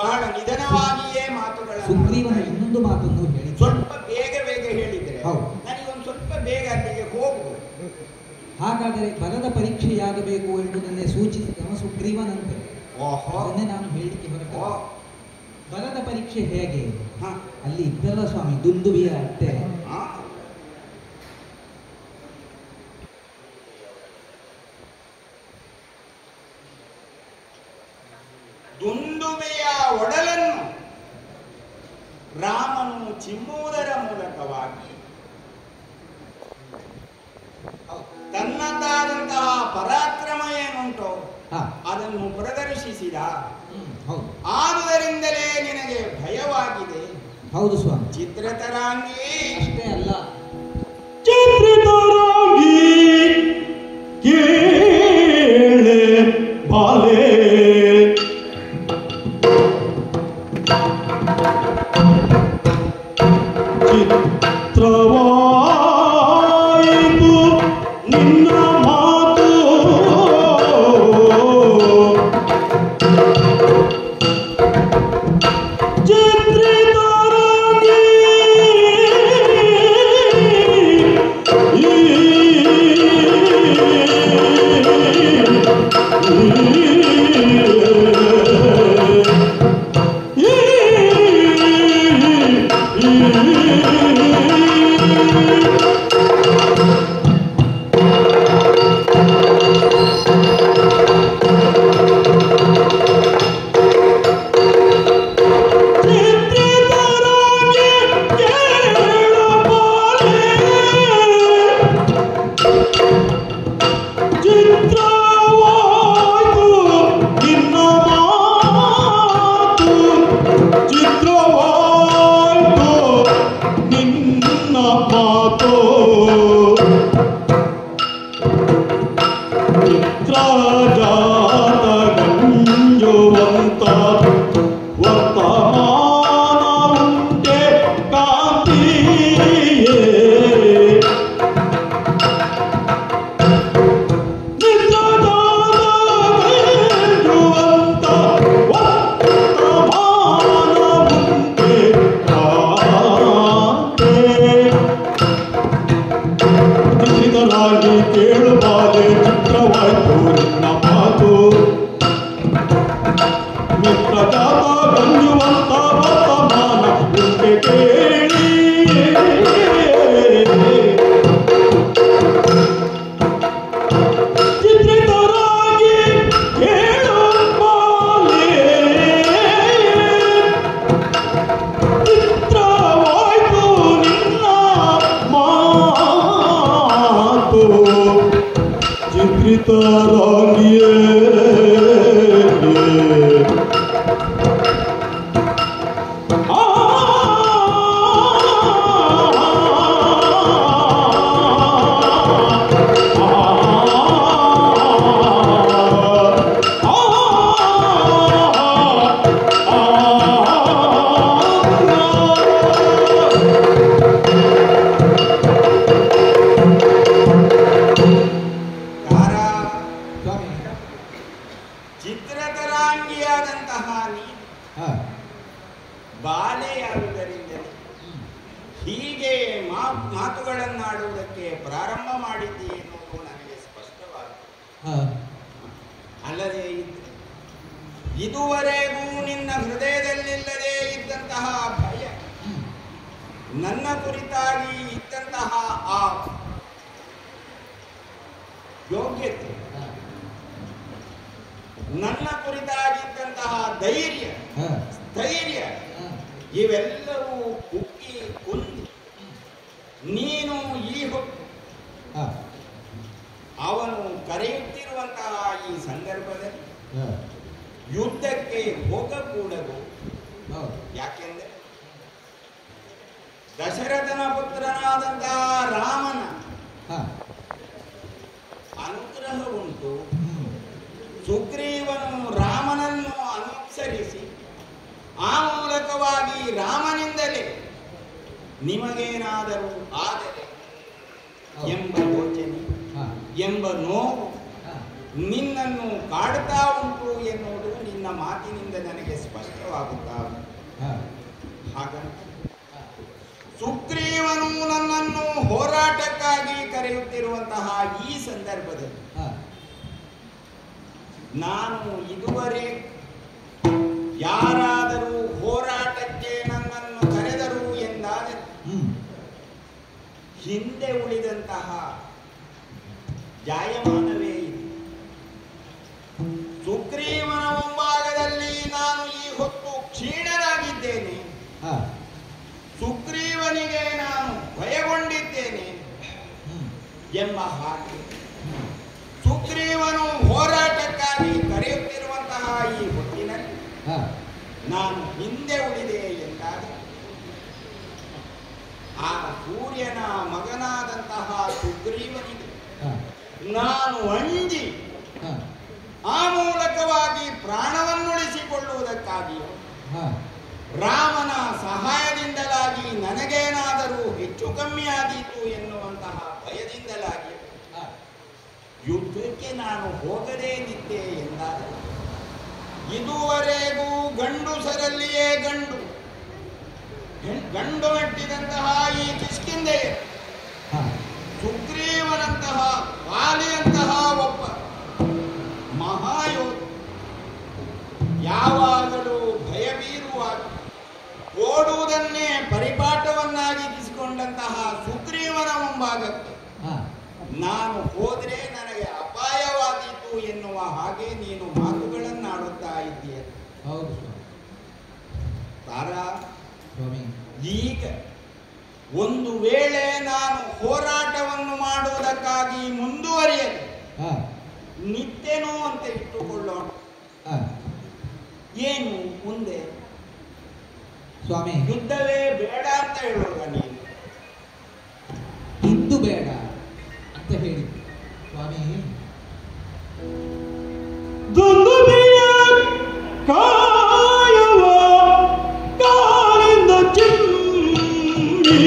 ಬಹಳ ನಿಧಾನವಾಗಿಯೇ ಮಾತುಗಳನ್ನು ಸುಗ್ರೀವನ ಇನ್ನೊಂದು ಮಾತನ್ನು ಹೇಳಿ ಸ್ವಲ್ಪ ಬೇಗ ಹೇಳಿದ್ರೆ ನನಗೊಂದು ಸ್ವಲ್ಪ ಬೇಗ ಅಲ್ಲಿಗೆ ಹೋಗುವುದು. ಹಾಗಾದರೆ ಬಲದ ಪರೀಕ್ಷೆಯಾಗಬೇಕು ಎಂಬುದನ್ನೇ ಸೂಚಿಸಿದವ ಸುಗ್ರೀವನಂತೆ. ಅದನ್ನೇ ನಾನು ಹೇಳಿಕೆ ಹೊರಟ. ಬಲದ ಪರೀಕ್ಷೆ ಹೇಗೆ? ಅಲ್ಲಿ ಇದ್ದಲ್ಲ ಸ್ವಾಮಿ ದುಂದುವಿಯ ಅತ್ತೆ. ದುಂದುವೆಯ ಒಡಲನ್ನು ರಾಮನು ಚಿಮ್ಮುವುದರ ಮೂಲಕವಾಗಿ ತನ್ನದಾದಂತಹ ಪರಾಕ್ರಮ ಏನುಂಟೋ ಅದನ್ನು ಪ್ರದರ್ಶಿಸಿದ. ಆದುದರಿಂದಲೇ ನಿನಗೆ ಭಯವಾಗಿದೆ. ಹೌದು ಸ್ವಾಮಿ. ಚಿತ್ರತರಾಂಗಿ ಅಷ್ಟೇ ಅಲ್ಲ, ಚಿತ್ರತರಾಂಗಿ ಕೇಳೆ ಬಾಲೆ ಚಿತ್ರವಾಯಿತು ನಿನ್ನ ಮಾತು, ಚಿತ್ರತರಾಂಗಿ ಕೇಳು ಬಾಲೆ ಚಿತ್ರವಾಯ್ತು ನಿನ್ನ ಮಾತು, ಮಿತ್ರಜಾತ ಗಂಜುವಂತ ವರ್ತಮಾನ ಉಂಟೆ ಕೇಳಿ. ಚಿತ್ರತರಾಂಗಿ ಕೇಳು ಬಾಲೆ ಚಿತ್ರವಾಯ್ತು ನಿನ್ನ ಮಾತು, ಚಿತ್ರತರಾಂಗಿಯೇ ಚಿತ್ರತರಾಂಗಿಯಾದಂತಹ ನೀನು ಬಾಲೆಯಾಗುವುದರಿಂದಲೇ ಹೀಗೆ ಮಾತುಗಳನ್ನಾಡುವುದಕ್ಕೆ ಪ್ರಾರಂಭ ಮಾಡಿದ್ದಿ ಎನ್ನುವುದು ನನಗೆ ಸ್ಪಷ್ಟವಾಗಿದೆ. ಅಲ್ಲದೆ ಇದುವರೆಗೂ ನಿನ್ನ ಹೃದಯದಲ್ಲಿಲ್ಲದೆ ಇದ್ದಂತಹ ಭಯ, ನನ್ನ ಕುರಿತಾಗಿ ಇದ್ದಂತಹ ಆ ಯೋಗ್ಯತೆ, ನನ್ನ ಕುರಿತಾಗಿದ್ದಂತಹ ಸ್ಥೈರ್ಯ ಇವೆಲ್ಲವೂ ಕುಕ್ಕಿ ಕುಂದಿ ನೀನು ಈ ಹೊತ್ತು ಅವನು ಕರೆಯುತ್ತಿರುವಂತಹ ಈ ಸಂದರ್ಭದಲ್ಲಿ ಯುದ್ಧಕ್ಕೆ ಹೋಗಕೂಡದು. ಯಾಕೆಂದರೆ ದಶರಥನ ಪುತ್ರನಾದಂತಹ ರಾಮನ ಅನುಗ್ರಹ ಉಂಟು. ಸುಗ್ರೀವನು ರಾಮನನ್ನು ಅನುಸರಿಸಿ ಆ ಮೂಲಕವಾಗಿ ರಾಮನಿಂದಲೇ ನಿಮಗೇನಾದರೂ ಆದರೆ ಎಂಬ ಯೋಚನೆ, ಎಂಬ ನೋವು ನಿನ್ನನ್ನು ಕಾಡ್ತಾ ಉಂಟು ಎನ್ನುವುದು ನಿನ್ನ ಮಾತಿನಿಂದ ನನಗೆ ಸ್ಪಷ್ಟವಾಗುತ್ತಾ. ಹಾಗಂತ ಸುಗ್ರೀವನು ನನ್ನನ್ನು ಹೋರಾಟಕ್ಕಾಗಿ ಕರೆಯುತ್ತಿರುವಂತಹ ಈ ಸಂದರ್ಭದಲ್ಲಿ ನಾನು ಇದುವರೆ ಯಾರಾದರೂ ಹೋರಾಟಕ್ಕೆ ನನ್ನನ್ನು ಕರೆದರು ಎಂದಾದರೆ ಹಿಂದೆ ಉಳಿದಂತಹ ಜಾಯಮಾನವೇ ಇದೆ. ಸುಗ್ರೀವನ ಮುಂಭಾಗದಲ್ಲಿ ನಾನು ಈ ಹೊತ್ತು ಕ್ಷೀಣನಾಗಿದ್ದೇನೆ. ಸುಗ್ರೀವ ಸುಗ್ರೀವನಿಗೆ ನಾನು ಭಯಗೊಂಡಿದ್ದೇನೆ ಎಂಬ ಹಾಗೆ ಸುಗ್ರೀವನು ಹೋರಾಟಕ್ಕಾಗಿ ಕರೆಯುತ್ತಿರುವಂತಹ ಈ ಹೊತ್ತಿನಲ್ಲಿ ನಾನು ಹಿಂದೆ ಉಳಿದೆ ಎಂದಾಗ ಆ ಸೂರ್ಯನ ಮಗನಾದಂತಹ ಸುಗ್ರೀವನಿಗೆ ನಾನು ಅಂಜಿ ಆ ಮೂಲಕವಾಗಿ ಪ್ರಾಣವನ್ನುಳಿಸಿಕೊಳ್ಳುವುದಕ್ಕಾಗಿಯೂ ರಾಮನ ಸಹಾಯದಿಂದಲಾಗಿ ನನಗೇನಾದರೂ ಹೆಚ್ಚು ಕಮ್ಮಿ ಆದೀತು ಎನ್ನುವಂತಹ ಭಯದಿಂದಲಾಗಿ ಯುದ್ಧಕ್ಕೆ ನಾನು ಹೋಗದೇ ನಿದ್ದೆ ಎಂದಾದರೆ ಇದುವರೆಗೂ ಗಂಡುಸರಲ್ಲಿಯೇ ಗಂಡು ಮೆಟ್ಟಿದಂತಹ ಈ ಕಿಷ್ಕಿಂಧೆಯ ಸುಗ್ರೀವನಂತಹ ವಾಲಿಯಂತಹ ಒಬ್ಬ ಮಹಾಯೋಧ ಯಾವಾಗಲೂ ಭಯಬೀರುವಾಗ ಓಡುವುದನ್ನೇ ಪರಿಪಾಠವನ್ನಾಗಿಸಿಕೊಂಡಂತಹ ಸುಗ್ರೀವನ ಮುಂಭಾಗಕ್ಕೆ ನಾನು ಹೋದರೆ ನನಗೆ ಅಪಾಯವಾದೀತು ಎನ್ನುವ ಹಾಗೆ ನೀನು ಮಾತುಗಳನ್ನಾಡುತ್ತಾ ಇದ್ದೀಯ. ಹೌದು ತಾರಾ, ಈಗ ಒಂದು ವೇಳೆ ನಾನು ಹೋರಾಟವನ್ನು ಮಾಡುವುದಕ್ಕಾಗಿ ಮುಂದುವರಿಯದೆ ನಿತ್ಯನೋ ಅಂತ ಇಟ್ಟುಕೊಳ್ಳೋಣ. ಏನು ಮುಂದೆ ಸ್ವಾಮಿ? ಯುದ್ಧವೇ ಬೇಡ ಅಂತ ಹೇಳುವ ನೀನು? ಯುದ್ಧ ಬೇಡ ಅಂತ ಹೇಳಿ ಸ್ವಾಮಿ. ದುಂದುಬಿಯ ಕಾಯವ ಕಾಲಿಂದ ಚಿಮ್ಮಿ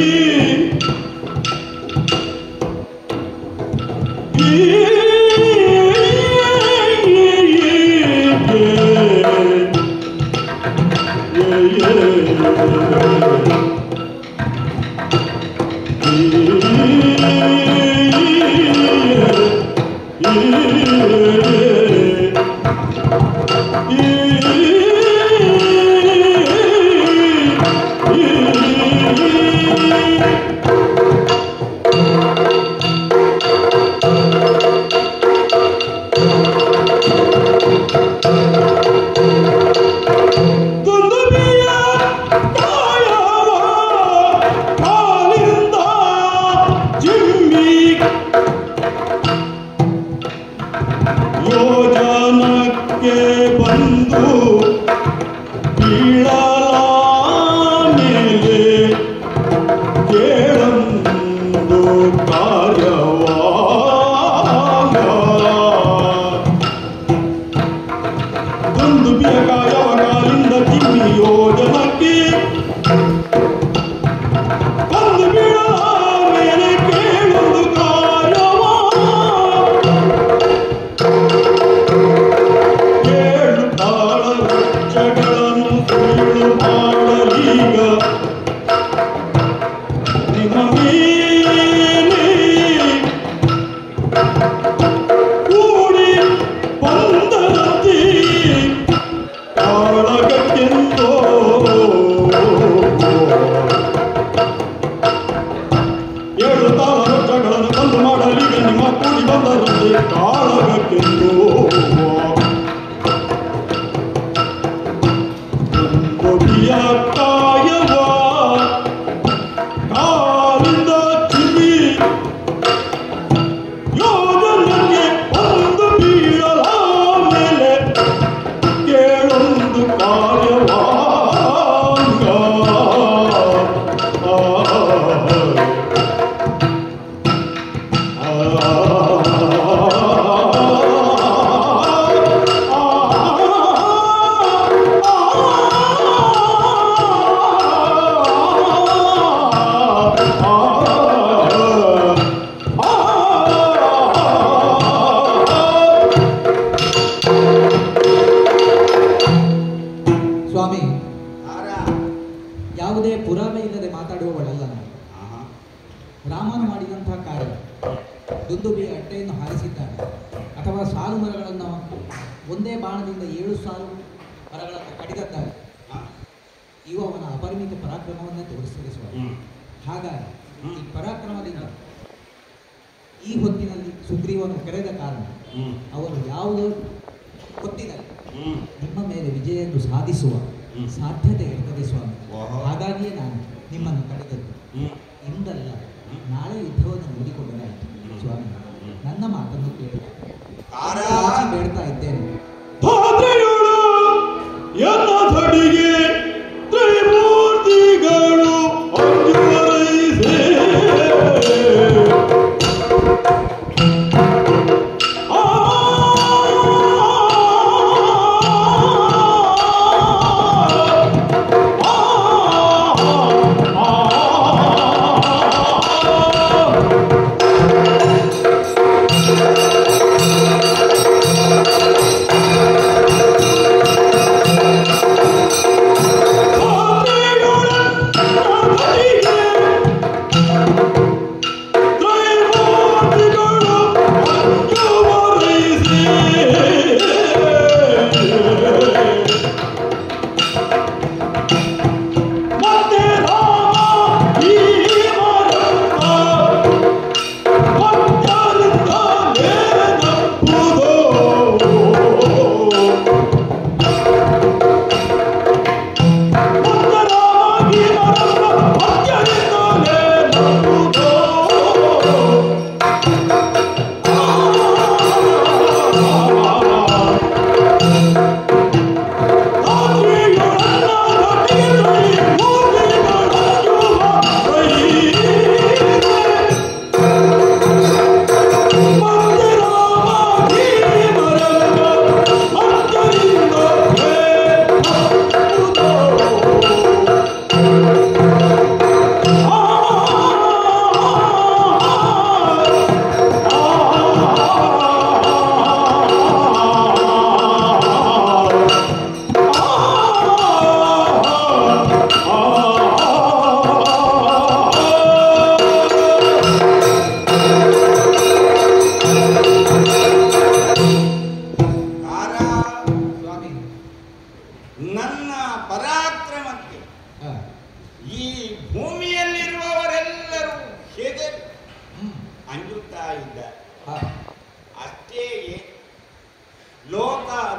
ನಿಮ್ಮನ್ನು ಕರೆದದ್ದು ಇಂದಲ್ಲ, ನಾಳೆ ಯುದ್ಧವನ್ನು ನೋಡಿಕೊಂಡರಾಯಿತು. ಸ್ವಾಮಿ, ನನ್ನ ಮಾತನ್ನು ಕೇಳಿ ಬೇಡ್ತಾ ಇದ್ದೇನೆ. ಧಡಿಗೆ ತ್ರೈಮೂರ್ತಿಗಳು ಅಂಜುವರೈಸೆ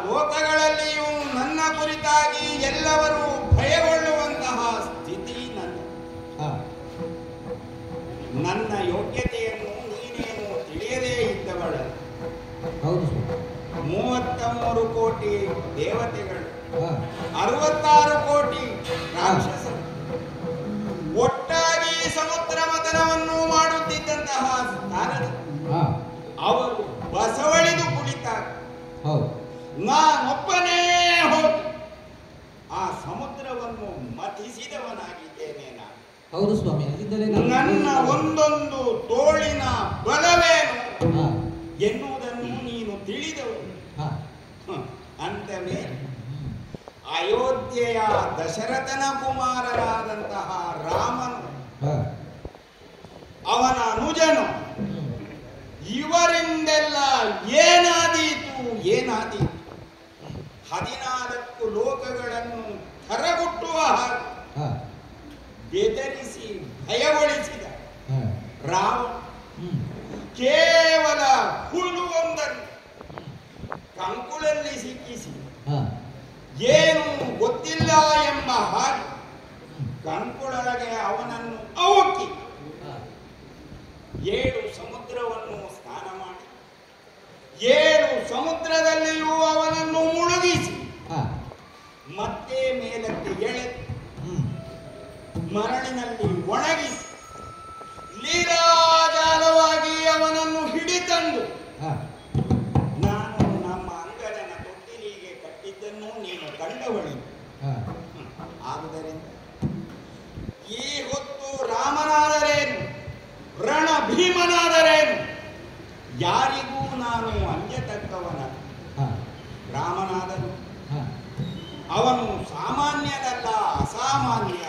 ಲೋಕಗಳಲ್ಲಿಯೂ ನನ್ನ ಕುರಿತಾಗಿ ಎಲ್ಲರೂ ಭಯಗೊಳ್ಳುವಂತಹ ಸ್ಥಿತಿ ನನ್ನ ಯೋಗ್ಯತೆಯನ್ನು ನೀನೇನು ತಿಳಿಯದೇ ಇದ್ದವಳ. 33 ಕೋಟಿ ದೇವತೆಗಳು, 66 ಕೋಟಿ ರಾಕ್ಷಸರು ಒಟ್ಟಾಗಿ ಸಮುದ್ರ ಮಥನವನ್ನು ಮಾಡುತ್ತಿದ್ದಂತಹ ಸ್ಥಾನದಲ್ಲಿ ಅವರು ಬಸವಳಿದು ಕುಳಿತಾಗ ನಾನೊಬ್ಬನೇ ಹೋಗಿ ಆ ಸಮುದ್ರವನ್ನು ಮಥಿಸಿದವನಾಗಿದ್ದೇನೆ. ಹೌದು ಸ್ವಾಮಿ, ನನ್ನ ಒಂದೊಂದು ತೋಳಿನ ಬಲವೇನು ಎನ್ನುವುದನ್ನು ನೀನು ತಿಳಿದವು. ಅಂತವೇ ಅಯೋಧ್ಯೆಯ ದಶರಥನ ಕುಮಾರರಾದಂತಹ ರಾಮನು, ಅವನ ಅನುಜನು, ಇವರಿಂದೆಲ್ಲ ಏನಾದೀತು 14 ಲೋಕಗಳನ್ನು ಕರಗುಟ್ಟುವ ಹಾಗೆ ಬೆದರಿಸಿ ಭಯಗೊಳಿಸಿದ ರಾಮ ಕೇವಲ ಹುಳುವೊಂದನ್ನು ಕಂಕುಳಲ್ಲಿ ಸಿಕ್ಕಿಸಿ ಏನು ಗೊತ್ತಿಲ್ಲ ಎಂಬ ಹಾಗೆ ಕಂಕುಳೊಳಗೆ ಅವನನ್ನು ಅವುಕ್ಕಿ 7 ಸಮುದ್ರವನ್ನು ಸ್ನಾನ ಮಾಡಿ 7 ಸಮುದ್ರದಲ್ಲಿಯೂ ಅವನನ್ನು ಮುಳುಗಿಸಿ ಮತ್ತೆ ಮೇಲಕ್ಕೆ ಎಳೆದು ಮರಳಿನಲ್ಲಿ ಒಣಗಿಸಿ ಲೀಲಾಜಾಲವಾಗಿ ಅವನನ್ನು ಹಿಡಿತಂದು ನಾನು ನಮ್ಮ ಅಂಗಜನ ತೊಟ್ಟಿಲಿಗೆ ಕಟ್ಟಿದ್ದನ್ನು ನೀನು ಕಂಡವಳಿ. ಆದುದರಿಂದ ಈ ಹೊತ್ತು ರಾಮನಾದರೇನು ರಣ ಭೀಮನಾದರೇನು ಯಾರಿಗೂ ನಾನು ಅಂಜತಕ್ಕವನ. ರಾಮನಾದನು ಅವನು ಸಾಮಾನ್ಯನಲ್ಲ, ಅಸಾಮಾನ್ಯ.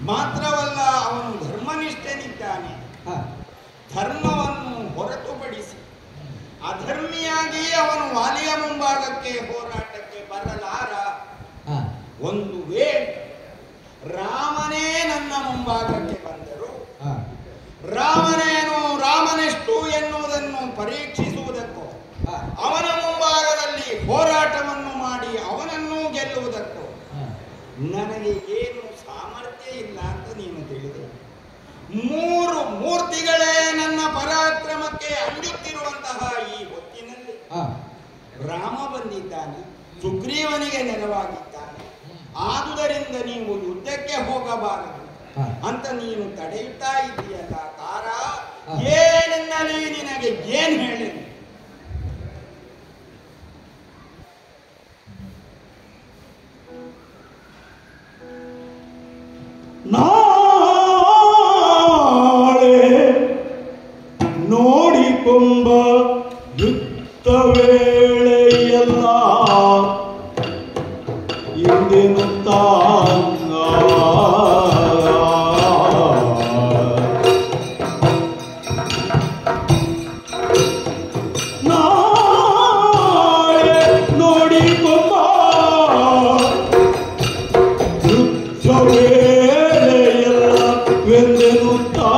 ಮಾತ್ರವಲ್ಲ, ಅವನು ಧರ್ಮನಿಷ್ಠನಿದ್ದಾನೆ. ಧರ್ಮವನ್ನು ಹೊರತುಪಡಿಸಿ ಅಧರ್ಮಿಯಾಗಿ ಅವನು ವಾಲಿಯ ಮುಂಭಾಗಕ್ಕೆ ಹೋರಾಟಕ್ಕೆ ಬರಲಾರ. ಒಂದು ವೇಳೆ ರಾಮನೇ ನನ್ನ ಮುಂಭಾಗಕ್ಕೆ ಬಂದರು, ರಾಮನೇನು ರಾಮನೆಷ್ಟು ಎನ್ನುವುದನ್ನು ಪರೀಕ್ಷಿಸುವುದಕ್ಕೋ ಅವನ ಮುಂಭಾಗದಲ್ಲಿ ಹೋರಾಟವನ್ನು ಮಾಡಿ ಅವನನ್ನು ಗೆಲ್ಲುವುದಕ್ಕೋ ನನಗೆ ಏನು ಸಾಮರ್ಥ್ಯ ಇಲ್ಲ. ಮೂರು ಮೂರ್ತಿಗಳೇ ನನ್ನ ಪರಾಕ್ರಮಕ್ಕೆ ಅಂಜುತ್ತಿರುವಂತಹ ಈ ಹೊತ್ತಿನಲ್ಲಿ ರಾಮ ಬಂದಿದ್ದಾನೆ, ಸುಗ್ರೀವನಿಗೆ ನೆರವಾಗಿದ್ದಾನೆ. ಆದುದರಿಂದ ನೀವು ಯುದ್ಧಕ್ಕೆ ಹೋಗಬಾರದು ಅಂತ ನೀನು ತಡೆಯುತ್ತಾ ಇದ್ದೀಯಲ್ಲ ತಾರ, ಏನೆನ್ನಲಿ ನಿನಗೆ ಏನ್ ಹೇಳಿ? ನಾಳೆ ನೋಡಿಕೊಂಬ ಯುದ್ಧ ವೇಳೆಯಲ್ಲ ಇಂದಿನ ನಾಳೆ ನೋಡಿಕೊಂಬ ಯುದ್ಧ ವೇಳೆಯಲ್ಲ ವೆಂದೆನುತ್ತಾ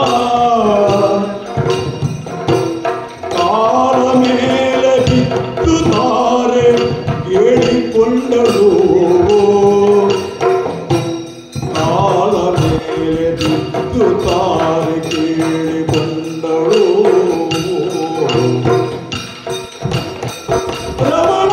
ಕಾಲ ಮೇಲೆ ಬಿದ್ದು ತಾರೆ ಹೇಳಿಕೊಂಡಳು. ಕಾಲ ಮೇಲೆ ಬಿದ್ದು ತಾರೆ ಕೇಳಿಕೊಂಡಳು. ರಮಣ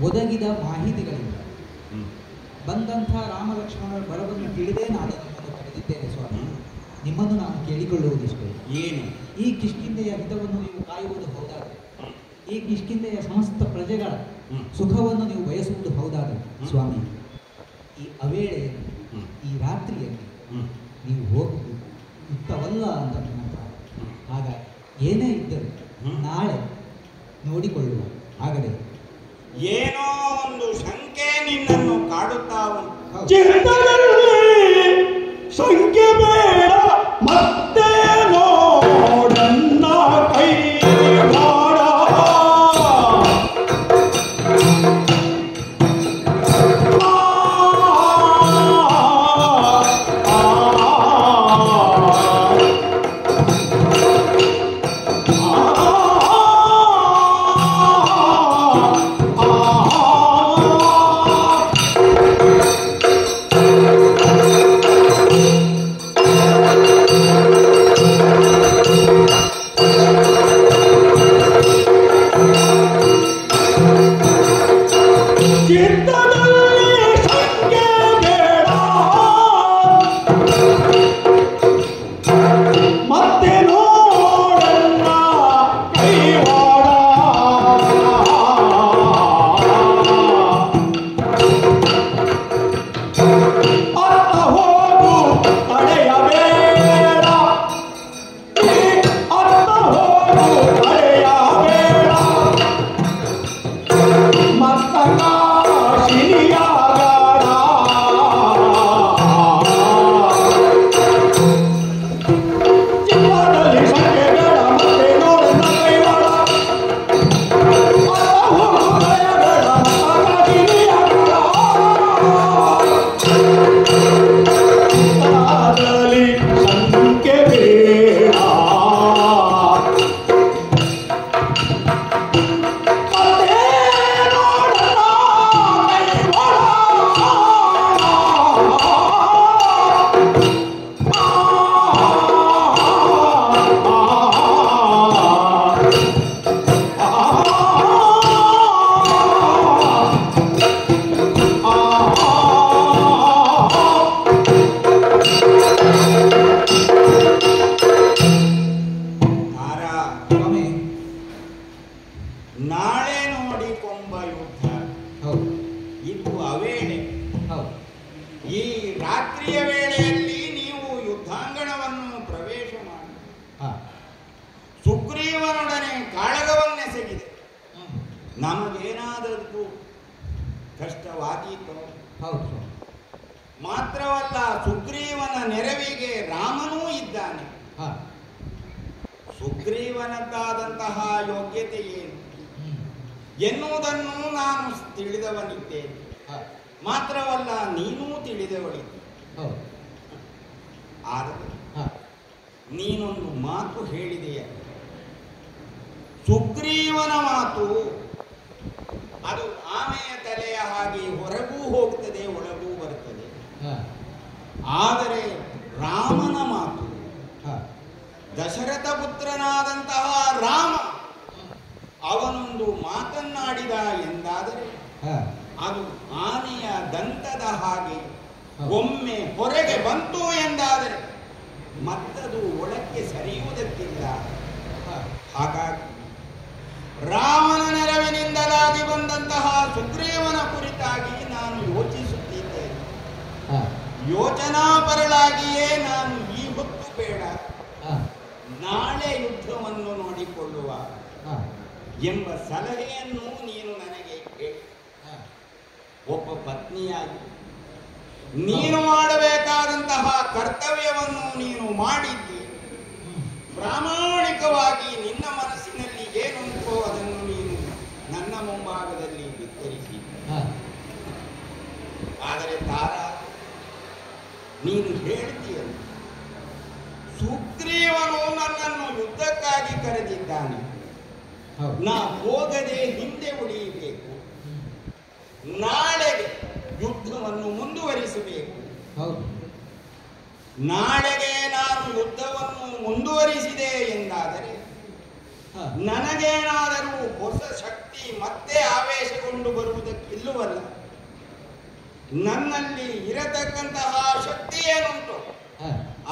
ಒದಗಿದ ಮಾಹಿತಿಗಳಿಂದ ಬಂದಂಥ ರಾಮ ಲಕ್ಷ್ಮಣರ ಬರವನ್ನು ತಿಳಿದೇ ನಾನು ನಿಮ್ಮನ್ನು ಕರೆದಿದ್ದೇನೆ ಸ್ವಾಮಿ. ನಿಮ್ಮನ್ನು ನಾನು ಕೇಳಿಕೊಳ್ಳುವುದಿಷ್ಟೇ, ಏನು ಈ ಕಿಷ್ಕಿಂಧೆಯ ಹಿತವನ್ನು ನೀವು ಕಾಯುವುದು ಹೌದಾದರೆ, ಈ ಕಿಷ್ಕಿಂಧೆಯ ಸಮಸ್ತ ಪ್ರಜೆಗಳ ಸುಖವನ್ನು ನೀವು ಬಯಸುವುದು ಹೌದಾದರೆ ಸ್ವಾಮಿ, ಈ ಅವೇಳೆಯಲ್ಲಿ ಈ ರಾತ್ರಿಯಲ್ಲಿ ನೀವು ಹೋಗುವುದು ಯುಕ್ತವಲ್ಲ ಅಂತ ನನ್ನ ಭಾವ. ಹಾಗಾಗಿ ಏನೇ ಇದ್ದರೂ ನಾಳೆ ನೋಡಿಕೊಳ್ಳುವ. ಆಗದೆ ಏನೋ ಒಂದು ಶಂಕೆ ನಿನ್ನನ್ನು ಕಾಡುತ್ತಾ ಉಂಟು. ಚಿತ್ತದಲ್ಲಿ ಸಂಖ್ಯೆ ಬೇಡ ಮತ್ತೆ ನೋಡನ್ನ ಕೈ ಮಾಡ. ನಮಗೇನಾದರೂ ಕಷ್ಟವಾದೀತೋ? ಹೌದು. ಮಾತ್ರವಲ್ಲ, ಸುಗ್ರೀವನ ನೆರವಿಗೆ ರಾಮನೂ ಇದ್ದಾನೆ. ಹಾ. ಸುಗ್ರೀವನದ್ದಾದಂತಹ ಯೋಗ್ಯತೆ ಏನು ಎನ್ನುವುದನ್ನು ನಾನು ತಿಳಿದವನಿದ್ದೇನೆ. ಮಾತ್ರವಲ್ಲ, ನೀನೂ ತಿಳಿದವಳಿದ್ದೆ. ಆದರೆ ನೀನೊಂದು ಮಾತು ಹೇಳಿದೆಯ, ಸುಗ್ರೀವನ ಮಾತು ಅದು ಆಮೆಯ ತಲೆಯ ಹಾಗೆ ಹೊರಗೂ ಹೋಗ್ತದೆ, ಒಳಗೂ ಬರ್ತದೆ. ಆದರೆ ರಾಮನ ಮಾತು, ದಶರಥ ಪುತ್ರನಾದಂತಹ ರಾಮ ಅವನೊಂದು ಮಾತನ್ನಾಡಿದ ಎಂದಾದರೆ ಅದು ಆನೆಯ ದಂತದ ಹಾಗೆ ಒಮ್ಮೆ ಹೊರಗೆ ಬಂತು ಎಂದಾದರೆ ಮತ್ತದು ಒಳಕ್ಕೆ ಸರಿಯುವುದಕ್ಕಿಲ್ಲ. ಹಾಗಾಗಿ ರಾಮನ ನೆರವಿನಿಂದಲಾಗಿ ಬಂದಂತಹ ಸುಗ್ರೀವನ ಕುರಿತಾಗಿ ನಾನು ಯೋಚಿಸುತ್ತಿದ್ದೇನೆ. ಯೋಚನಾಪರಳಾಗಿಯೇ ನಾನು ಈ ಹೊತ್ತು ಬೇಡ, ನಾಳೆ ಯುದ್ಧವನ್ನು ನೋಡಿಕೊಳ್ಳುವ ಎಂಬ ಸಲಹೆಯನ್ನು ನೀನು ನನಗೆ ಕೇಳಿ. ಒಬ್ಬ ಪತ್ನಿಯಾಗಿ ನೀನು ಮಾಡಬೇಕಾದಂತಹ ಕರ್ತವ್ಯವನ್ನು ನೀನು ಮಾಡಿದ್ದಿ. ಪ್ರಾಮಾಣಿಕವಾಗಿ ನಿನ್ನ ಮನಸ್ಸಿನಲ್ಲಿ ಏನುಂಟೋ ಅದನ್ನು ನೀನು ನನ್ನ ಮುಂಭಾಗದಲ್ಲಿ ಬಿತ್ತರಿಸಿ. ಆದರೆ ತಾರಾ, ನೀನು ಹೇಳ್ತೀಯ, ಸುಗ್ರೀವನು ನನ್ನನ್ನು ಯುದ್ಧಕ್ಕಾಗಿ ಕರೆದಿದ್ದಾನೆ, ನಾ ಹೋಗದೆ ಹಿಂದೆ ಉಳಿಯಬೇಕು, ನಾಳೆಗೆ ಯುದ್ಧವನ್ನು ಮುಂದುವರಿಸಬೇಕು. ನಾಳೆಗೆ ನಾನು ಯುದ್ಧವನ್ನು ಮುಂದುವರಿಸಿದೆ ಎಂದಾದರೆ ನನಗೇನಾದರೂ ಹೊಸ ಶಕ್ತಿ ಮತ್ತೆ ಆವೇಶಗೊಂಡು ಬರುವುದಕ್ಕಿಲ್ಲವಲ್ಲ. ನನ್ನಲ್ಲಿ ಇರತಕ್ಕಂತಹ ಶಕ್ತಿ ಏನುಂಟು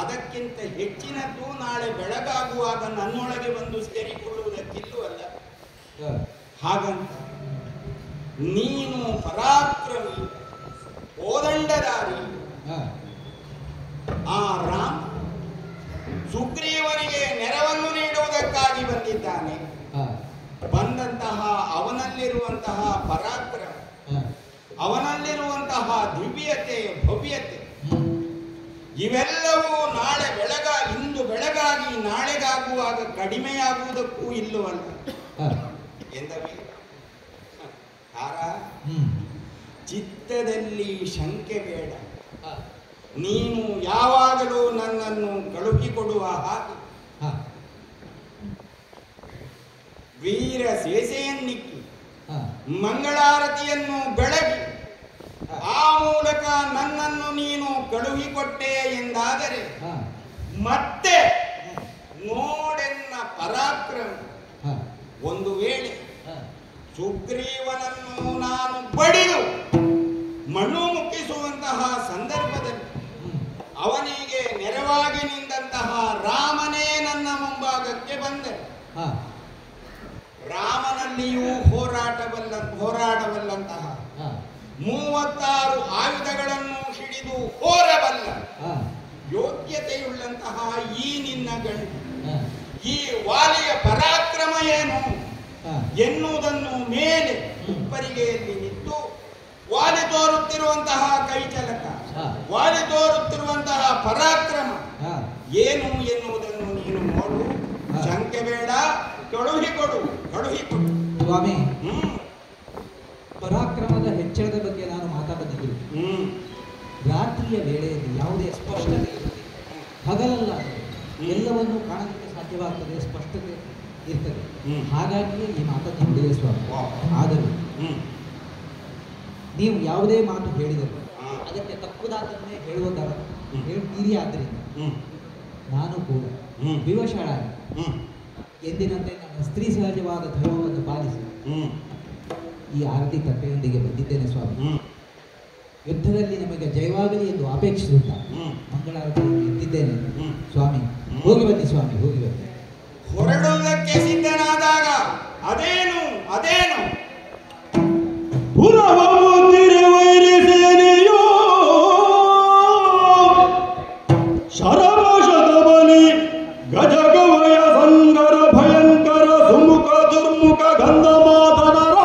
ಅದಕ್ಕಿಂತ ಹೆಚ್ಚಿನದ್ದು ನಾಳೆ ಬೆಳಗಾಗುವಾಗ ನನ್ನೊಳಗೆ ಬಂದು ಸೇರಿಕೊಳ್ಳುವುದಕ್ಕಿಲ್ಲವಲ್ಲ. ಹಾಗಂತ ನೀನು ಪರಾಕ್ರಮಿ, ಕೋದಂಡಧಾರಿ, ಆ ರಾಮ ಸುಗ್ರೀವನಿಗೆ ನೆರವನ್ನು ನೀಡುವುದಕ್ಕಾಗಿ ಬಂದಿದ್ದಾನೆ. ಬಂದಂತಹ ಅವನಲ್ಲಿರುವಂತಹ ಪರಾಕ್ರಮ, ಅವನಲ್ಲಿರುವಂತಹ ದಿವ್ಯತೆ, ಭವ್ಯತೆ ಇವೆಲ್ಲವೂ ನಾಳೆ ಇಂದು ಬೆಳಗಾಗಿ ನಾಳೆಗಾಗುವಾಗ ಕಡಿಮೆಯಾಗುವುದಕ್ಕೂ ಇಲ್ಲವಲ್ಲ ಎಂದವೇ ತಾರ. ಚಿತ್ತದಲ್ಲಿ ಶಂಕೆ ಬೇಡ. ನೀನು ಯಾವಾಗಲೂ ನನ್ನನ್ನು ಕಳುಹಿಕೊಡುವ ಹಾಗೆ ವೀರ ಸೇಸೆಯನ್ನಿಕ್ಕಿ ಮಂಗಳಾರತಿಯನ್ನು ಬೆಳಗಿ ಆ ಮೂಲಕ ನನ್ನನ್ನು ನೀನು ಕಳುಹಿಕೊಟ್ಟೆ ಎಂದಾದರೆ ಮತ್ತೆ ನೋಡೆನ್ನ ಪರಾಕ್ರಮ ಒಂದು ವೇಳೆ ಸುಗ್ರೀವನನ್ನು ನಾನು ಬಡಿದು ಮಣ್ಣು ಮುಕ್ಕಿಸುವಂತಹ ಸಂದರ್ಭದಲ್ಲಿ ಅವನಿಗೆ ನೆರವಾಗಿ ನಿಂತಹ ರಾಮನೇ ನನ್ನ ಮುಂಭಾಗಕ್ಕೆ ಬಂದರೆ ರಾಮನಲ್ಲಿಯೂ ಹೋರಾಡಬಲ್ಲಂತಹ 36 ಆಯುಧಗಳನ್ನು ಹಿಡಿದು ಹೋರಬಲ್ಲ ಯೋಗ್ಯತೆಯುಳ್ಳಂತಹ ಈ ನಿನ್ನ ಗಂಡು, ಈ ವಾಲಿಯ ಪರಾಕ್ರಮ ಏನು ಎನ್ನುವುದನ್ನು ಮೇಲೆ ಉಪ್ಪರಿಗೆಯಲ್ಲಿ ನಿಂತು ವಾಲಿ ತೋರುತ್ತಿರುವಂತಹ ಕೈಚಲಕ, ವಾಲಿ ತೋರುತ್ತಿರುವಂತಹ ಪರಾಕ್ರಮ ಏನು ಎನ್ನುವುದನ್ನು ನೀನು ನೋಡು. ಶಂಕೆ ಬೇಡ, ಕಳುಹಿಕೊಡು. ಸ್ವಾಮಿ, ಪರಾಕ್ರಮದ ಹೆಚ್ಚಳದ ಬಗ್ಗೆ ನಾನು ಮಾತಾಡದಿಲ್ಲ. ರಾತ್ರಿಯ ವೇಳೆಯಲ್ಲಿ ಯಾವುದೇ ಸ್ಪಷ್ಟತೆ ಇರುತ್ತದೆ, ಹಗಲಲ್ಲ ಎಲ್ಲವನ್ನೂ ಕಾಣಲಿಕ್ಕೆ ಸಾಧ್ಯವಾಗ್ತದೆ, ಸ್ಪಷ್ಟತೆ ಇರ್ತದೆ. ಹಾಗಾಗಿಯೇ ಈ ಮಾತನ್ನು ಹೇಳಿದೆ ಸ್ವಾಮಿ. ಆದರೂ ನೀವು ಯಾವುದೇ ಮಾತು ಹೇಳಿದರು ಅದಕ್ಕೆ ತಕ್ಕುದಾದನ್ನೇ ಹೇಳ್ತೀರಿ. ಆದ್ದರಿಂದ ನಾನು ಕೂಡ ವಿವಶಳಾಗಿ ಎಂದಿನಂತೆ ನನ್ನ ಸ್ತ್ರೀ ಸಹಜವಾದ ಧರ್ಮವನ್ನು ಪಾಲಿಸಿ ಈ ಆರತಿ ತಟ್ಟೆಯೊಂದಿಗೆ ಬಂದಿದ್ದೇನೆ ಸ್ವಾಮಿ. ಯುದ್ಧದಲ್ಲಿ ನಮಗೆ ಜಯವಾಗಲಿ ಎಂದು ಅಪೇಕ್ಷಿಸುತ್ತಾ ಮಂಗಳಾರತಿಯನ್ನು ಎದ್ದಿದ್ದೇನೆ ಸ್ವಾಮಿ. ಹೋಗಿ ಬನ್ನಿ ಸ್ವಾಮಿ, ಹೋಗಿ ಬನ್ನಿ. ಹೊರಡುವುದಕ್ಕೆ ಸಿದ್ಧನಾದಾಗ ಅದೇನು ಪುರವೈರಿಸೇನೆಯೋ ಶರವಶದ ಬಲಿ ಗಜಗವಯ ಸಂಗರ ಭಯಂಕರ ಸುಮುಖ ದುರ್ಮುಖ ಗಂಧ ಮಾತನರ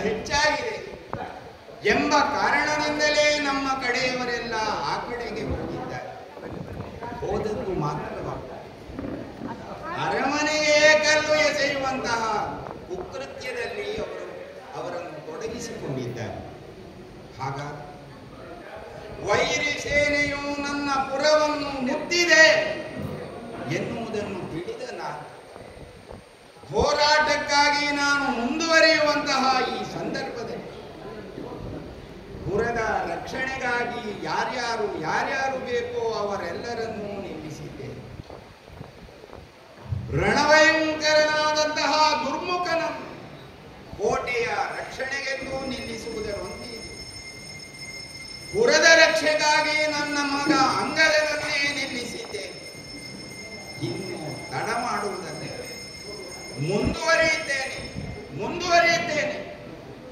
ಹೆಚ್ಚಾಗಿದೆ ಎಂಬ ಕಾರಣದಿಂದಲೇ ನಮ್ಮ ಕಡೆಯವರೆಲ್ಲ ಆ ಕಡೆಗೆ ಹೋಗಿದ್ದಾರೆ. ಹೋದದ್ದು ಮಾತ್ರವಲ್ಲ, ಅರಮನೆಯೇ ಕಲ್ಲು ಎಸೆಯುವಂತಹ ಕುಕೃತ್ಯದಲ್ಲಿ ಅವರನ್ನು ತೊಡಗಿಸಿಕೊಂಡಿದ್ದಾರೆ. ಹಾಗಾಗಿ ವೈರಿ ಸೇನೆಯು ನನ್ನ ಪುರವನ್ನು ಮುತ್ತಿದೆ ಎನ್ನುವುದನ್ನು ತಿಳಿದ ನಾನು ಹೋರಾಟಕ್ಕಾಗಿ ನಾನು ಮುಂದುವರಿಯುವಂತಹ ಈ ಸಂದರ್ಭದಲ್ಲಿ ಪುರದ ರಕ್ಷಣೆಗಾಗಿ ಯಾರ್ಯಾರು ಬೇಕೋ ಅವರೆಲ್ಲರನ್ನೂ ನಿಲ್ಲಿಸಿದ್ದೇನೆ. ರಣಭಯಂಕರನಾದಂತಹ ದುರ್ಮುಖನನ್ನು ಕೋಟೆಯ ರಕ್ಷಣೆಗೆಂದು ನಿಲ್ಲಿಸುವುದರೊಂದಿಗೆ ಪುರದ ರಕ್ಷೆಗಾಗಿ ನನ್ನ ಮಗ ಅಂಗದನನ್ನೇ ನಿಲ್ಲಿಸಿದ್ದೇನೆ. ಇನ್ನು ತಡ ಮಾಡುವುದನ್ನೇ ಮುಂದುವರಿಯುತ್ತೇನೆ.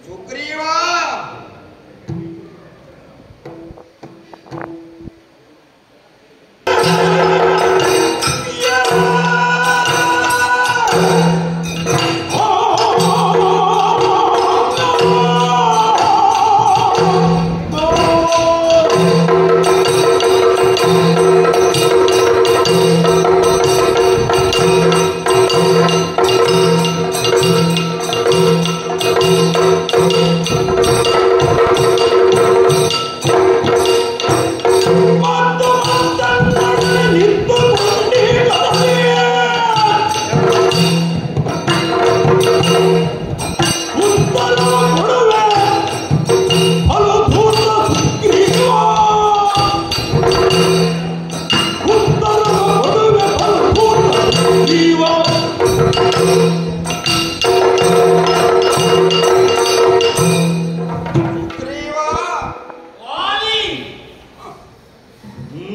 ಸುಗ್ರೀವ,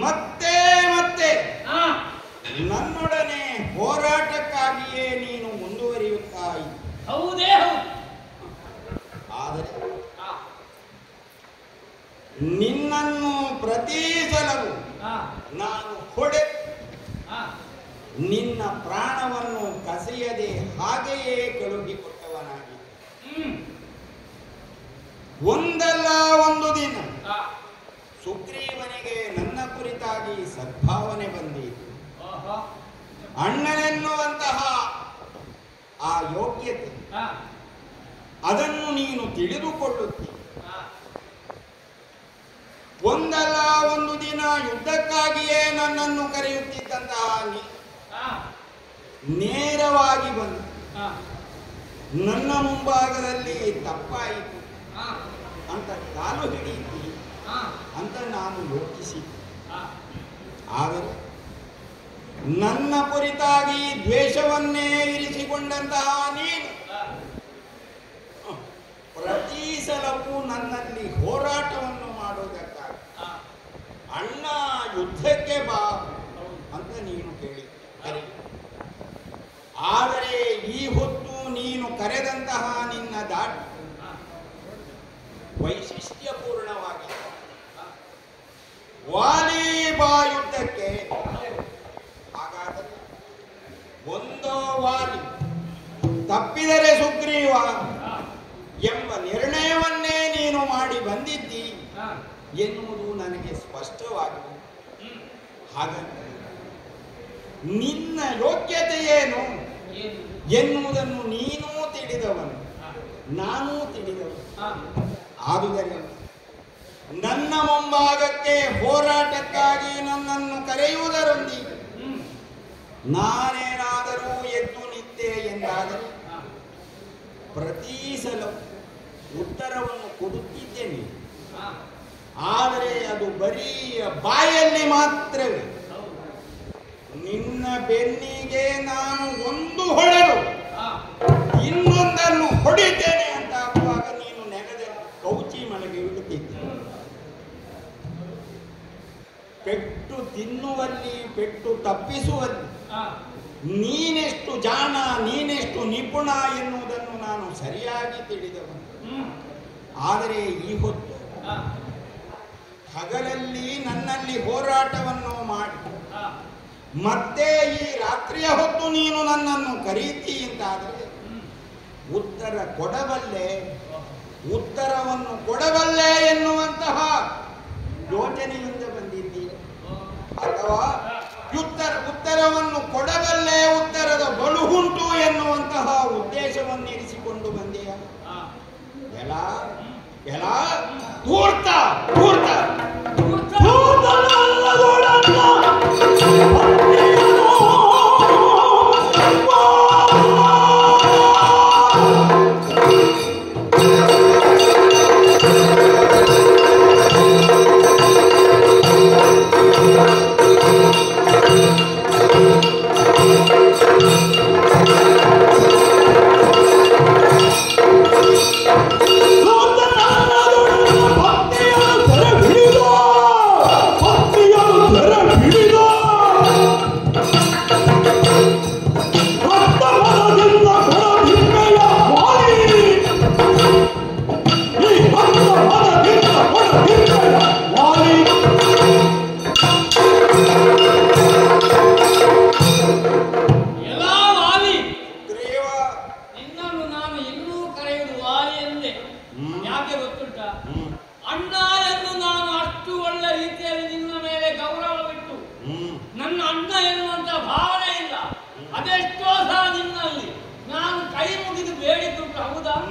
ಮತ್ತೆ ನನ್ನೊಡನೆ ಹೋರಾಟಕ್ಕಾಗಿಯೇ ನೀನು ಮುಂದುವರಿಯುತ್ತಾ ಇದ್ದೆ. ಹೌದೇ ಹೌದು. ಆದರೆ ನಿನ್ನನ್ನು ಪ್ರತಿ ಸಲವೂ ನಾನು ನಿನ್ನ ಪ್ರಾಣವನ್ನು ಕಸಿಯದೆ ಹಾಗೆಯೇ ಕಳುಹಿಕೊಟ್ಟವನಾಗಿ ಒಂದಲ್ಲ ಒಂದು ದಿನ ಸುಗ್ರೀವನಿಗೆ ನನ್ನ ಕುರಿತಾಗಿ ಸದ್ಭಾವನೆ ಬಂದಿತು. ಅಣ್ಣನೆನ್ನುವಂತಹ ಆ ಯೋಗ್ಯತೆ ಅದನ್ನು ನೀನು ತಿಳಿದುಕೊಳ್ಳುತ್ತಿ. ಒಂದಲ್ಲ ಒಂದು ದಿನ ಯುದ್ಧಕ್ಕಾಗಿಯೇ ನನ್ನನ್ನು ಕರೆಯುತ್ತಿದ್ದಂತಹ ನೀ ನೇರವಾಗಿ ಬಂದು ನನ್ನ ಮುಂಭಾಗದಲ್ಲಿ ತಪ್ಪಾಯಿತು ಅಂತ ಕಾಲು ಹಿಡಿಯಿತಿ ಅಂತ ನಾನು ಯೋಚಿಸಿದ್ದೆ. ಆದರೆ ನನ್ನ ಕುರಿತಾಗಿ ದ್ವೇಷವನ್ನೇ ಇರಿಸಿಕೊಂಡಂತಹ ನೀನು ಪ್ರತಿ ಸಲವೂ ನನ್ನಲ್ಲಿ ಹೋರಾಟವನ್ನು ಮಾಡುವುದಕ್ಕಾಗಿ ಅಣ್ಣ ಯುದ್ಧಕ್ಕೆ ಬಾ ಅಂತ ನೀನು ಕೇಳಿ. ಆದರೆ ಈ ಹೊತ್ತು ನೀನು ಕರೆದಂತಹ ನಿನ್ನ ದಾಟಿ ವೈಶಿಷ್ಟ್ಯಪೂರ್ಣವಾಗಿ ವಾಲಿ ಬಾ ಯುದ್ಧಕ್ಕೆ. ಹಾಗಾದರೆ ಒಂದೋ ವಾಲಿ ತಪ್ಪಿದರೆ ಸುಗ್ರೀವ ಎಂಬ ನಿರ್ಣಯವನ್ನೇ ನೀನು ಮಾಡಿ ಬಂದಿದ್ದಿ ಎನ್ನುವುದು ನನಗೆ ಸ್ಪಷ್ಟವಾಗಿದೆ. ಹಾಗಂತ ನಿನ್ನ ಯೋಗ್ಯತೆ ಏನು ಎನ್ನುವುದನ್ನು ನೀನೂ ತಿಳಿದವನು, ನಾನೂ ತಿಳಿದವನು. ಆದುದರಿಂದ ನನ್ನ ಮುಂಭಾಗಕ್ಕೆ ಹೋರಾಟಕ್ಕಾಗಿ ನನ್ನನ್ನು ಕರೆಯುವುದರೊಂದಿಗೆ ನಾನೇನಾದರೂ ಎದ್ದು ನಿದ್ದೆ ಎಂದಾದರೆ ಪ್ರತಿ ಸಲ ಉತ್ತರವನ್ನು ಕೊಡುತ್ತಿದ್ದೇನೆ. ಆದರೆ ಅದು ಬರೀ ಬಾಯಲ್ಲಿ ಮಾತ್ರವೇ. ನಿನ್ನ ಬೆನ್ನಿಗೆ ನಾನು ಒಂದು ಹೊಡೆದು ಇನ್ನೊಂದನ್ನು ಹೊಡಿತೇನೆ ಅಂತ ಆಗುವಾಗ ನೀನು ನೆಲದಲ್ಲಿ ಕೌಚಿ ಮಲಗಿ ಬಿಡುತ್ತಿದ್ದೆ. ಪೆಟ್ಟು ತಿನ್ನುವಲ್ಲಿ ಪೆಟ್ಟು ತಪ್ಪಿಸುವಲ್ಲಿ ನೀನೆಷ್ಟು ಜಾಣ, ನೀನೆಷ್ಟು ನಿಪುಣ ಎನ್ನುವುದನ್ನು ನಾನು ಸರಿಯಾಗಿ ತಿಳಿದವನು. ಆದರೆ ಈ ಹೊತ್ತು ಹಗಲಲ್ಲಿ ನನ್ನಲ್ಲಿ ಹೋರಾಟವನ್ನು ಮಾಡಿ ಮತ್ತೆ ಈ ರಾತ್ರಿಯ ಹೊತ್ತು ನೀನು ನನ್ನನ್ನು ಕರೀತಿ ಅಂತಾದರೆ ಉತ್ತರ ಕೊಡಬಲ್ಲೆ, ಉತ್ತರವನ್ನು ಕೊಡಬಲ್ಲೆ ಎನ್ನುವಂತಹ ಯೋಚನೆಯಿಂದ ಬಂದಿದ್ದೀಯ ಅಥವಾ ಉತ್ತರವನ್ನು ಕೊಡಬಲ್ಲೆ, ಉತ್ತರದ ಬಳುಹುಂಟು ಎನ್ನುವಂತಹ ಉದ್ದೇಶವನ್ನು ಇರಿಸಿಕೊಂಡು ಬಂದೆಯ? ಎಲ್ಲ ಧೂರ್ತ ಧೂರ್ತ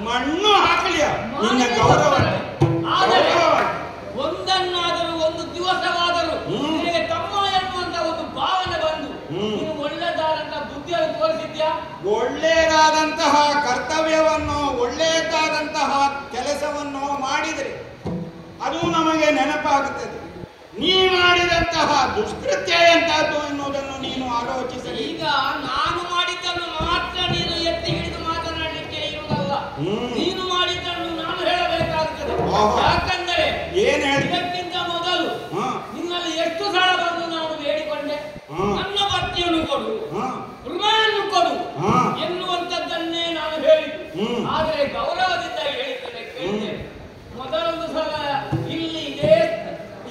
ಮಣ್ಣು ಹಾಕಲಿಯ ನಿನ್ನ ಗೌರವ. ಆದರೆ ಒಂದನ್ನಾದರೂ ಒಂದು ದಿವಸವಾದರೂ ನಿನಗೆ ತಮ್ಮ ಎನ್ನುವಂತ ಒಂದು ಭಾವನೆ ಬಂದು ನೀನು ಒಳ್ಳೆದಾದಂತಹ ಬುದ್ಧಿಯನ್ನು ತೋರಿಸಿದ್ಯಾ? ಒಳ್ಳೆಯದಾದಂತಹ ಕರ್ತವ್ಯವನ್ನು, ಒಳ್ಳೆಯದಾದಂತಹ ಕೆಲಸವನ್ನು ಮಾಡಿದರೆ ಅದು ನಮಗೆ ನೆನಪಾಗುತ್ತದೆ. ನೀ ಮಾಡಿದಂತಹ ದುಷ್ಕೃತ್ಯ ಎಂತದ್ದು ಎನ್ನುವುದನ್ನು ನೀನು ಆಲೋಚಿಸಲಿ. ಈಗ ನಾನು ಮಾಡಿದ್ದನ್ನು ಮಾತ್ರ ನೀನು ಎತ್ತಿ ಹಿಡಿದು ಮಾತನಾಡಲಿಕ್ಕೆ ಇರುವುದಲ್ಲ, ನೀನು ಮಾಡಿದ್ದನ್ನು ನಾನು ಹೇಳಬೇಕಾಗುತ್ತದೆ. ಯಾಕಂದರೆ ಇದಕ್ಕಿಂತ ಮೊದಲು ನಿನ್ನಲ್ಲಿ ಎಷ್ಟು ಸಲ ಬಂದು ನಾನು ಬೇಡಿಕೊಂಡೆ, ನನ್ನ ಭಕ್ತಿಯನ್ನು ಕೊಡು, ಕೃಪೆಯನ್ನು ಕೊಡು ಎನ್ನುವಂಥದ್ದನ್ನೇ ನಾನು ಹೇಳಿದ್ದು. ಆದರೆ ಗೌರವದಿಂದ ಹೇಳಿದ್ದೇನೆ, ಕೇಳಿದೆ. ಮೊದಲೊಂದು ಸಲ ಇಲ್ಲಿ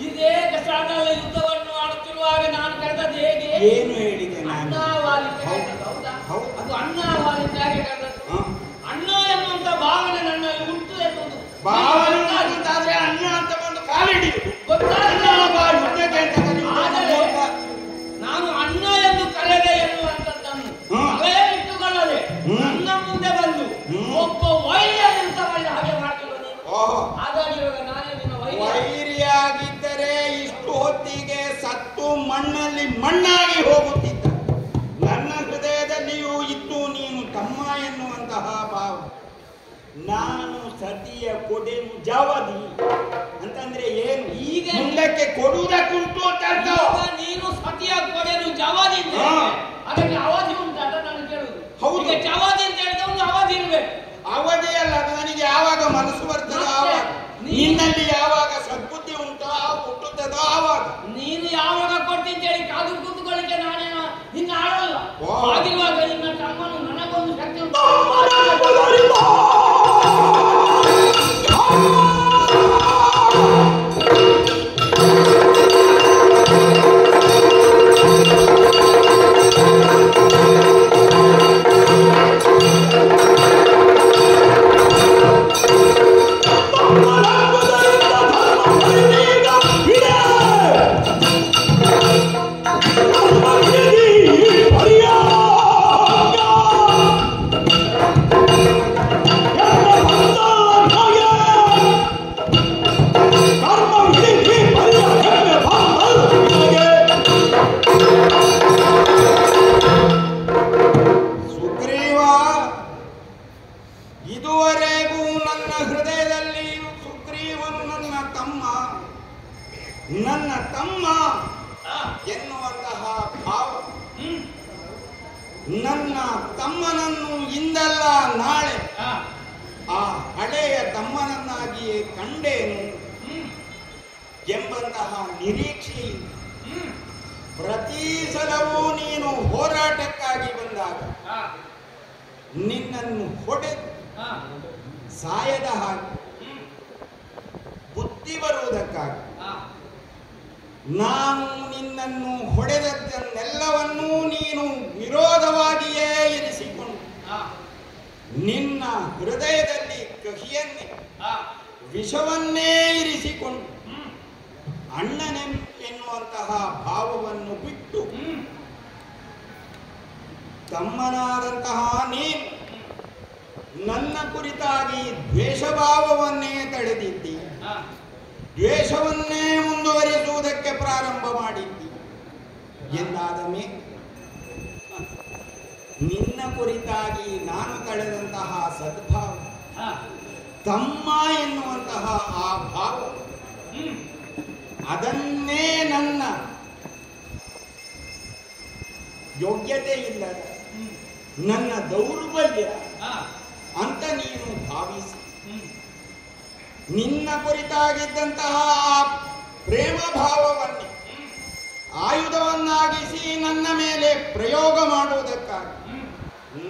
ಇದೇ ಸ್ಥಳದಲ್ಲಿ ಯುದ್ಧವನ್ನು ಆಡುತ್ತಿರುವಾಗ ನಾನು ಕರೆದದ್ದು ಹೇಗೆ? ಏನು ಹೇಳಿದೆ? ಅದು ಅಣ್ಣಾವಾಲಿದ್ದಾಗೆ ಕರೆದದ್ದು. ಅಣ್ಣ ಎನ್ನುವಂತ ಭಾವನೆ ನನ್ನಲ್ಲಿ ಉಂಟು ಎನ್ನುವುದು ಭಾವನೆ ಆದ್ರೆ ಅಣ್ಣ ಅಂತ ಬಂದು ಕಾಲಿಡಿಯುವುದು ಆದರೆ ನಾನು ಅಣ್ಣ ಎಂದು ಕರೆದೆ ಎನ್ನುವಂಥದ್ದನ್ನು ಇಟ್ಟುಕೊಳ್ಳದೆ ನನ್ನ ಮುಂದೆ ಬಂದು ಒಬ್ಬ ವೈರ್ಯ ನಿಂತವಳ್ಳಿ ಹಾಗೆ ಮಾಡ್ತಿರುವ ನೀನು. ಹಾಗಾಗಿರುವಾಗ ನಾನೇ ನಿನ್ನ ವೈರಿಯಾಗಿದ್ದರೆ ಇಷ್ಟು ಹೊತ್ತಿಗೆ ಸತ್ತು ಮಣ್ಣಲ್ಲಿ ಮಣ್ಣಾಗಿ ಹೋಗುತ್ತಿದ್ದ. ನನ್ನ ಹೃದಯದಲ್ಲಿಯೂ ಇತ್ತು ನೀನು ತಮ್ಮ ಎನ್ನುವಂತಹ ಭಾವ. ನಾನು ಸತಿಯ ಕೊಡೆನು ಜವದಿ ಅಂತಂದ್ರೆ ಏನು? ಈಗ ಮುಂದಕ್ಕೆ ಕೊಡುವುದಕ್ಕುಂಟು ಅಂತ ಅರ್ಥ. ನೀನು ಸತಿಯ ಕೊಡೆನು ಜವದಿ ಅದಕ್ಕೆ ಅವಧಿ ಉಂಟು ಅಂತ ನಾನು ಕೇಳುದು. ಹೌದು, ಜವದಿ ಅಂತ ಹೇಳಿದ್ರೆ ಒಂದು ಅವಧಿ ಇರ್ಬೇಕು. ಅವಧಿ ಅಲ್ಲ, ನನಗೆ ಯಾವಾಗ ಮನಸ್ಸು ಬರ್ತದೋ ಆವಾಗ, ನಿನ್ನಲ್ಲಿ ಯಾವಾಗ ಸದ್ಬುದ್ಧಿ ಉಂಟೋ ಹುಟ್ಟುತ್ತದೋ ಆವಾಗ. ನೀನು ಯಾವಾಗ ಕೊಡ್ತೀನಿ ಅಂತ ಹೇಳಿ ಕಾದು ಕೂತ್ಕೊಳ್ಳಿಕ್ಕೆ ನಾನೇನು ನಿನ್ನ ಆಡಲ್ಲ. ಆಗಿರುವಾಗ ನಿನ್ನ ತಮ್ಮನು ನನಗೊಂದು ಶಕ್ತಿ ಉಂಟು. ಇದುವರೆಗೂ ನನ್ನ ಹೃದಯದಲ್ಲಿ ಸುಗ್ರೀವನು ನನ್ನ ತಮ್ಮ ಎನ್ನುವಂತಹ ಭಾವ. ನನ್ನ ತಮ್ಮನನ್ನು ಇಂದಲ್ಲ ನಾಳೆ ಆ ಹಳೆಯ ತಮ್ಮನನ್ನಾಗಿಯೇ ಕಂಡೇನು ಎಂಬಂತಹ ನಿರೀಕ್ಷೆಯಿಂದ ಪ್ರತಿ ಸಲವೂ ನೀನು ಹೋರಾಟಕ್ಕಾಗಿ ಬಂದಾಗ ನಿನ್ನನ್ನು ಹೊಡೆದು ಸಾಯದ ಹಾಗೆ ಬುದ್ಧಿ ಬರುವುದಕ್ಕಾಗಿ ನಾನು ನಿನ್ನನ್ನು ಹೊಡೆದದ್ದನ್ನೆಲ್ಲವನ್ನೂ ನೀನು ವಿರೋಧವಾಗಿಯೇ ಇರಿಸಿಕೊಂಡು ನಿನ್ನ ಹೃದಯದಲ್ಲಿ ಕಹಿಯನ್ನೇ ವಿಷವನ್ನೇ ಇರಿಸಿಕೊಂಡು ಎನ್ನುವಂತಹ ಭಾವವನ್ನು ಬಿಟ್ಟು ತಮ್ಮನಾದಂತಹ ನೀನು ನನ್ನ ಕುರಿತಾಗಿ ದ್ವೇಷಭಾವವನ್ನೇ ತಳೆದಿದ್ದಿ, ದ್ವೇಷವನ್ನೇ ಮುಂದುವರಿಸುವುದಕ್ಕೆ ಪ್ರಾರಂಭ ಮಾಡಿದ್ದಿ ಎಂದಾದ ಮೇಲೆ ನಿನ್ನ ಕುರಿತಾಗಿ ನಾನು ತಳೆದಂತಹ ಸದ್ಭಾವ, ತಮ್ಮ ಎನ್ನುವಂತಹ ಆ ಭಾವ, ಅದನ್ನೇ ನನ್ನ ಯೋಗ್ಯತೆ ಇಲ್ಲದ ನನ್ನ ದೌರ್ಬಲ್ಯ ಅಂತ ನೀನು ಭಾವಿಸಿ ನಿನ್ನ ಕುರಿತಾಗಿದ್ದಂತಹ ಆ ಪ್ರೇಮ ಭಾವವನ್ನೇ ಆಯುಧವನ್ನಾಗಿಸಿ ನನ್ನ ಮೇಲೆ ಪ್ರಯೋಗ ಮಾಡುವುದಕ್ಕಾಗಿ,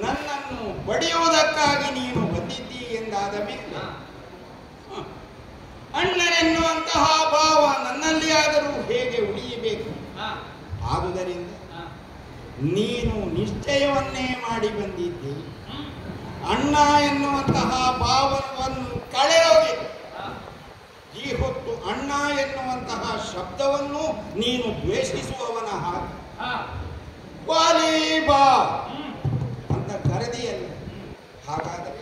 ನನ್ನನ್ನು ಬಡಿಯುವುದಕ್ಕಾಗಿ ನೀನು ಬಂದಿದ್ದಿ ಎಂದಾದ ಮೇಲೆ ಅಣ್ಣನೆನ್ನುವಂತಹ ಭಾವ ನನ್ನಲ್ಲಿ ಆದರೂ ಹೇಗೆ ಉಳಿಯಬೇಕು? ಆದುದರಿಂದ ನೀನು ನಿಶ್ಚಯವನ್ನೇ ಮಾಡಿ ಬಂದಿದ್ದಿ. ಅಣ್ಣ ಎನ್ನುವಂತಹ ಭಾವವನ್ನು ಕಳೆದೋಗಿದೆ. ಈ ಹೊತ್ತು ಅಣ್ಣ ಎನ್ನುವಂತಹ ಶಬ್ದವನ್ನು ನೀನು ದ್ವೇಷಿಸುವವನ ಹಾಗೆ ವಾಲಿಬಾ ಅಂತ ಕರೆದಿಯಲ್ಲ. ಹಾಗಾದರೆ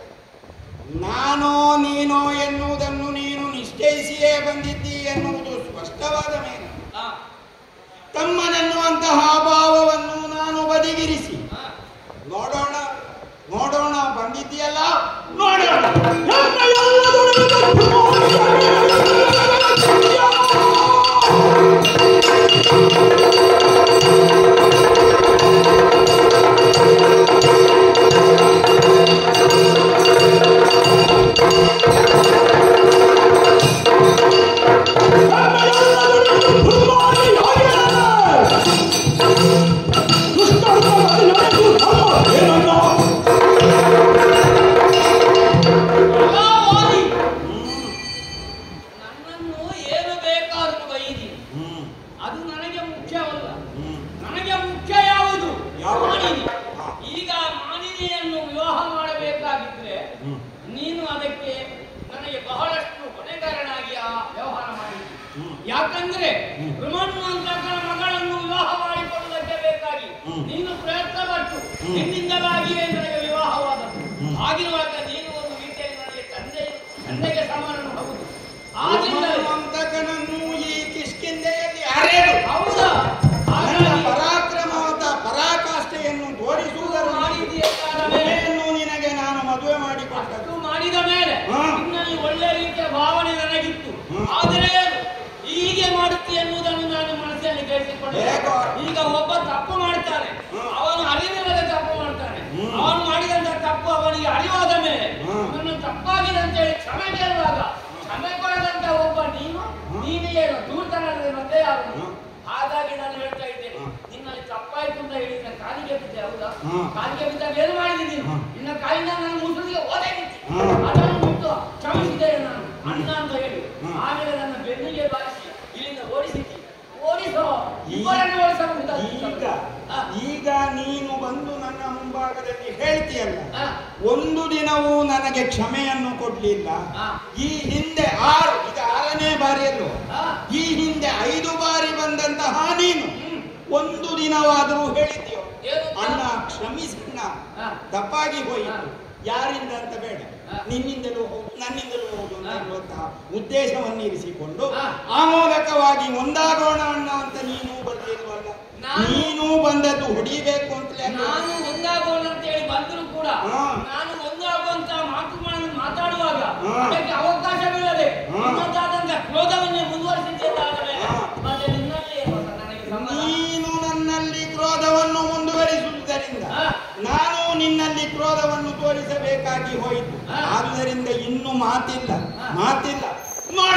ನಾನೋ ನೀನೋ ಎನ್ನುವುದನ್ನು ನೀನು ನಿಶ್ಚಯಿಸಿಯೇ ಬಂದಿದ್ದಿ ಎನ್ನುವುದು ಸ್ಪಷ್ಟವಾದ ಮೇಲೆ ತಮ್ಮನೆನ್ನುವಂತಹ ಭಾವವನ್ನು ನಾನು ಬದಿಗಿರಿಸಿ ನೋಡೋಣ ನೋಡೋಣ ಬಂದಿದ್ದೀಯಲ್ಲ ನೋಡೋಣ. ಯಾಕಂದ್ರೆ ಬ್ರಹ್ಮಣ್ಣನ ಮಗಳನ್ನು ವಿವಾಹ ಮಾಡಿಕೊಳ್ಳುವುದಕ್ಕೆ ಬೇಕಾಗಿ ನೀನು ಪ್ರಯತ್ನ ಪಟ್ಟು ನಿನ್ನಿಂದಲಾಗಿಯೇ ನನಗೆ ವಿವಾಹವಾದದ್ದು. ಆಗಿರುವಾಗ ನೀನು ಒಂದು ರೀತಿಯಲ್ಲಿ ನನಗೆ ತಂದೆಗೆ ಸಮಾನನು ಹೌದು. ಅಂತಕನನ್ನು ಈ ಕಿಷ್ಕಿಂಧೆಯಲ್ಲಿ ಅರೆದು ಹೌದಾ ಪರಾಕ್ರಮವಾದ ಪರಾಕಾಷ್ಠೆಯನ್ನು ತೋರಿಸುವುದರ ಮಾಡಿದೆಯನ್ನು ನಿನಗೆ ನಾನು ಮದುವೆ ಮಾಡಿಕೊಟ್ಟು ಮಾಡಿದ ಮೇಲೆ ನಿನ್ನಲ್ಲಿ ಒಳ್ಳೆ ರೀತಿಯ ಭಾವನೆ ನನಗಿತ್ತು. ಆದರೆ ಹೀಗೆ ಮಾಡುತ್ತಿ ಎನ್ನುವುದನ್ನು ನಾನು ಮನಸ್ಸಿನಲ್ಲಿ ಕೇಳಿಸಿಕೊಂಡೆ. ಈಗ ಒಬ್ಬ ತಪ್ಪು ಮಾಡ್ತಾನೆ, ಅವನು ಅರಿವಿಲ್ಲದೆ ತಪ್ಪು ಮಾಡ್ತಾನೆ. ಅವನು ಮಾಡಿದಂತ ತಪ್ಪು ಅವನಿಗೆ ಅರಿವಾದ ಮೇಲೆ ನನ್ನ ತಪ್ಪಾಗಿದೆ ಅಂತ ಹೇಳಿ ಕ್ಷಮೆ ಕೇಳುವಾಗ ಕ್ಷಮೆ ಕೊಡದಂತ ಒಬ್ಬ ನೀನು ಏನು ದೂರ್ತನಲ್ಲದೆ ಮತ್ತೆ ಯಾರು? ಹಾಗಾಗಿ ನಾನು ಹೇಳ್ತಾ ಇದ್ದೇನೆ, ನಿನ್ನಲ್ಲಿ ತಪ್ಪಾಯ್ತು ಅಂತ ಹೇಳಿ ನನ್ನ ಕಾಲಿಗೆ ಬಿದ್ದೆ. ಹೌದಾ? ಕಾಲಿಗೆ ಬಿದ್ದಾಗ ಏನು ಮಾಡಿದ್ದೀನಿ ನೀನು? ನಿನ್ನ ಕಾಲಿನ ನನ್ನ ಮುಸುಳಿಗೆ ಓದೇ ಅದನ್ನು ಬಿಟ್ಟು ಕ್ಷಮಿಸಿದ್ದೇನೆ ನಾನು ಅಣ್ಣ ಅಂತ ಹೇಳಿ. ಆಮೇಲೆ ನನ್ನ ಬೆನ್ನಿಗೆ ಬಾರಿಸಿ ಇಲ್ಲಿಂದ ಓಡಿಸಿದ್ದಿ. ಓಡಿಸೋ ಇಬ್ಬರನ್ನು ಓಡಿಸಬಹುದು. ಈಗ ನೀನು ಬಂದು ನನ್ನ ಮುಂಭಾಗದಲ್ಲಿ ಹೇಳ್ತೀಯಲ್ಲ, ಒಂದು ದಿನವೂ ನನಗೆ ಕ್ಷಮೆಯನ್ನು ಕೊಡ್ಲಿಲ್ಲ. ಈ ಹಿಂದೆ 6 ಇದು 6ನೇ ಬಾರಿಯಲ್ಲೂ ಈ ಹಿಂದೆ 5 ಬಾರಿ ಬಂದಂತಹ ನೀನು ಒಂದು ದಿನವಾದರೂ ಹೇಳಿದ್ಯೋ ಅಣ್ಣ ಕ್ಷಮಿಸಣ್ಣ ತಪ್ಪಾಗಿ ಹೋಯಿತು, ಯಾರಿಂದ ಅಂತ ಬೇಡ, ನಿನ್ನಿಂದಲೂ ಹೌದು ನನ್ನಿಂದಲೂ ಹೌದು ಅನ್ನುವಂತಹ ಉದ್ದೇಶವನ್ನು ಇರಿಸಿಕೊಂಡು ಆಮೂಲಕವಾಗಿ ಒಂದಾಗೋಣ ಅಣ್ಣ ಅಂತ ನೀನು ಬರ್ಲಿಲ್ವಲ್ಲ. ನೀನು ಬಂದದ್ದು ಹೊಡಿಬೇಕು ಅಂತಲೇ. ನಾನು ಒಂದಾಗೋಣ ಅಂತ ಹೇಳಿ ಬಂದರೂ ಕೂಡ ನಾನು ಒಂದಾಗುವಂತ ಮಾತಾಡುವಾಗ ಅದಕ್ಕೆ ಅವಕಾಶವಿಲ್ಲದೆ ನಿನ್ನದಾದಂತ ಕ್ರೋಧವನ್ನೇ ಮುಂದುವರಿಸಿದ್ದೇನೆ. ಮತ್ತೆ ನಿನ್ನಲ್ಲಿ ನೀನು ನನ್ನಲ್ಲಿ ಕ್ರೋಧವನ್ನು ಮುಂದುವರಿಸುವುದರಿಂದ ನಾನು ನಿನ್ನಲ್ಲಿ ಕ್ರೋಧವನ್ನು ತೋರಿಸಬೇಕಾಗಿ ಹೋಯಿತು. ಆದುದರಿಂದ ಇನ್ನು ಮಾತಿಲ್ಲ ನೋಡ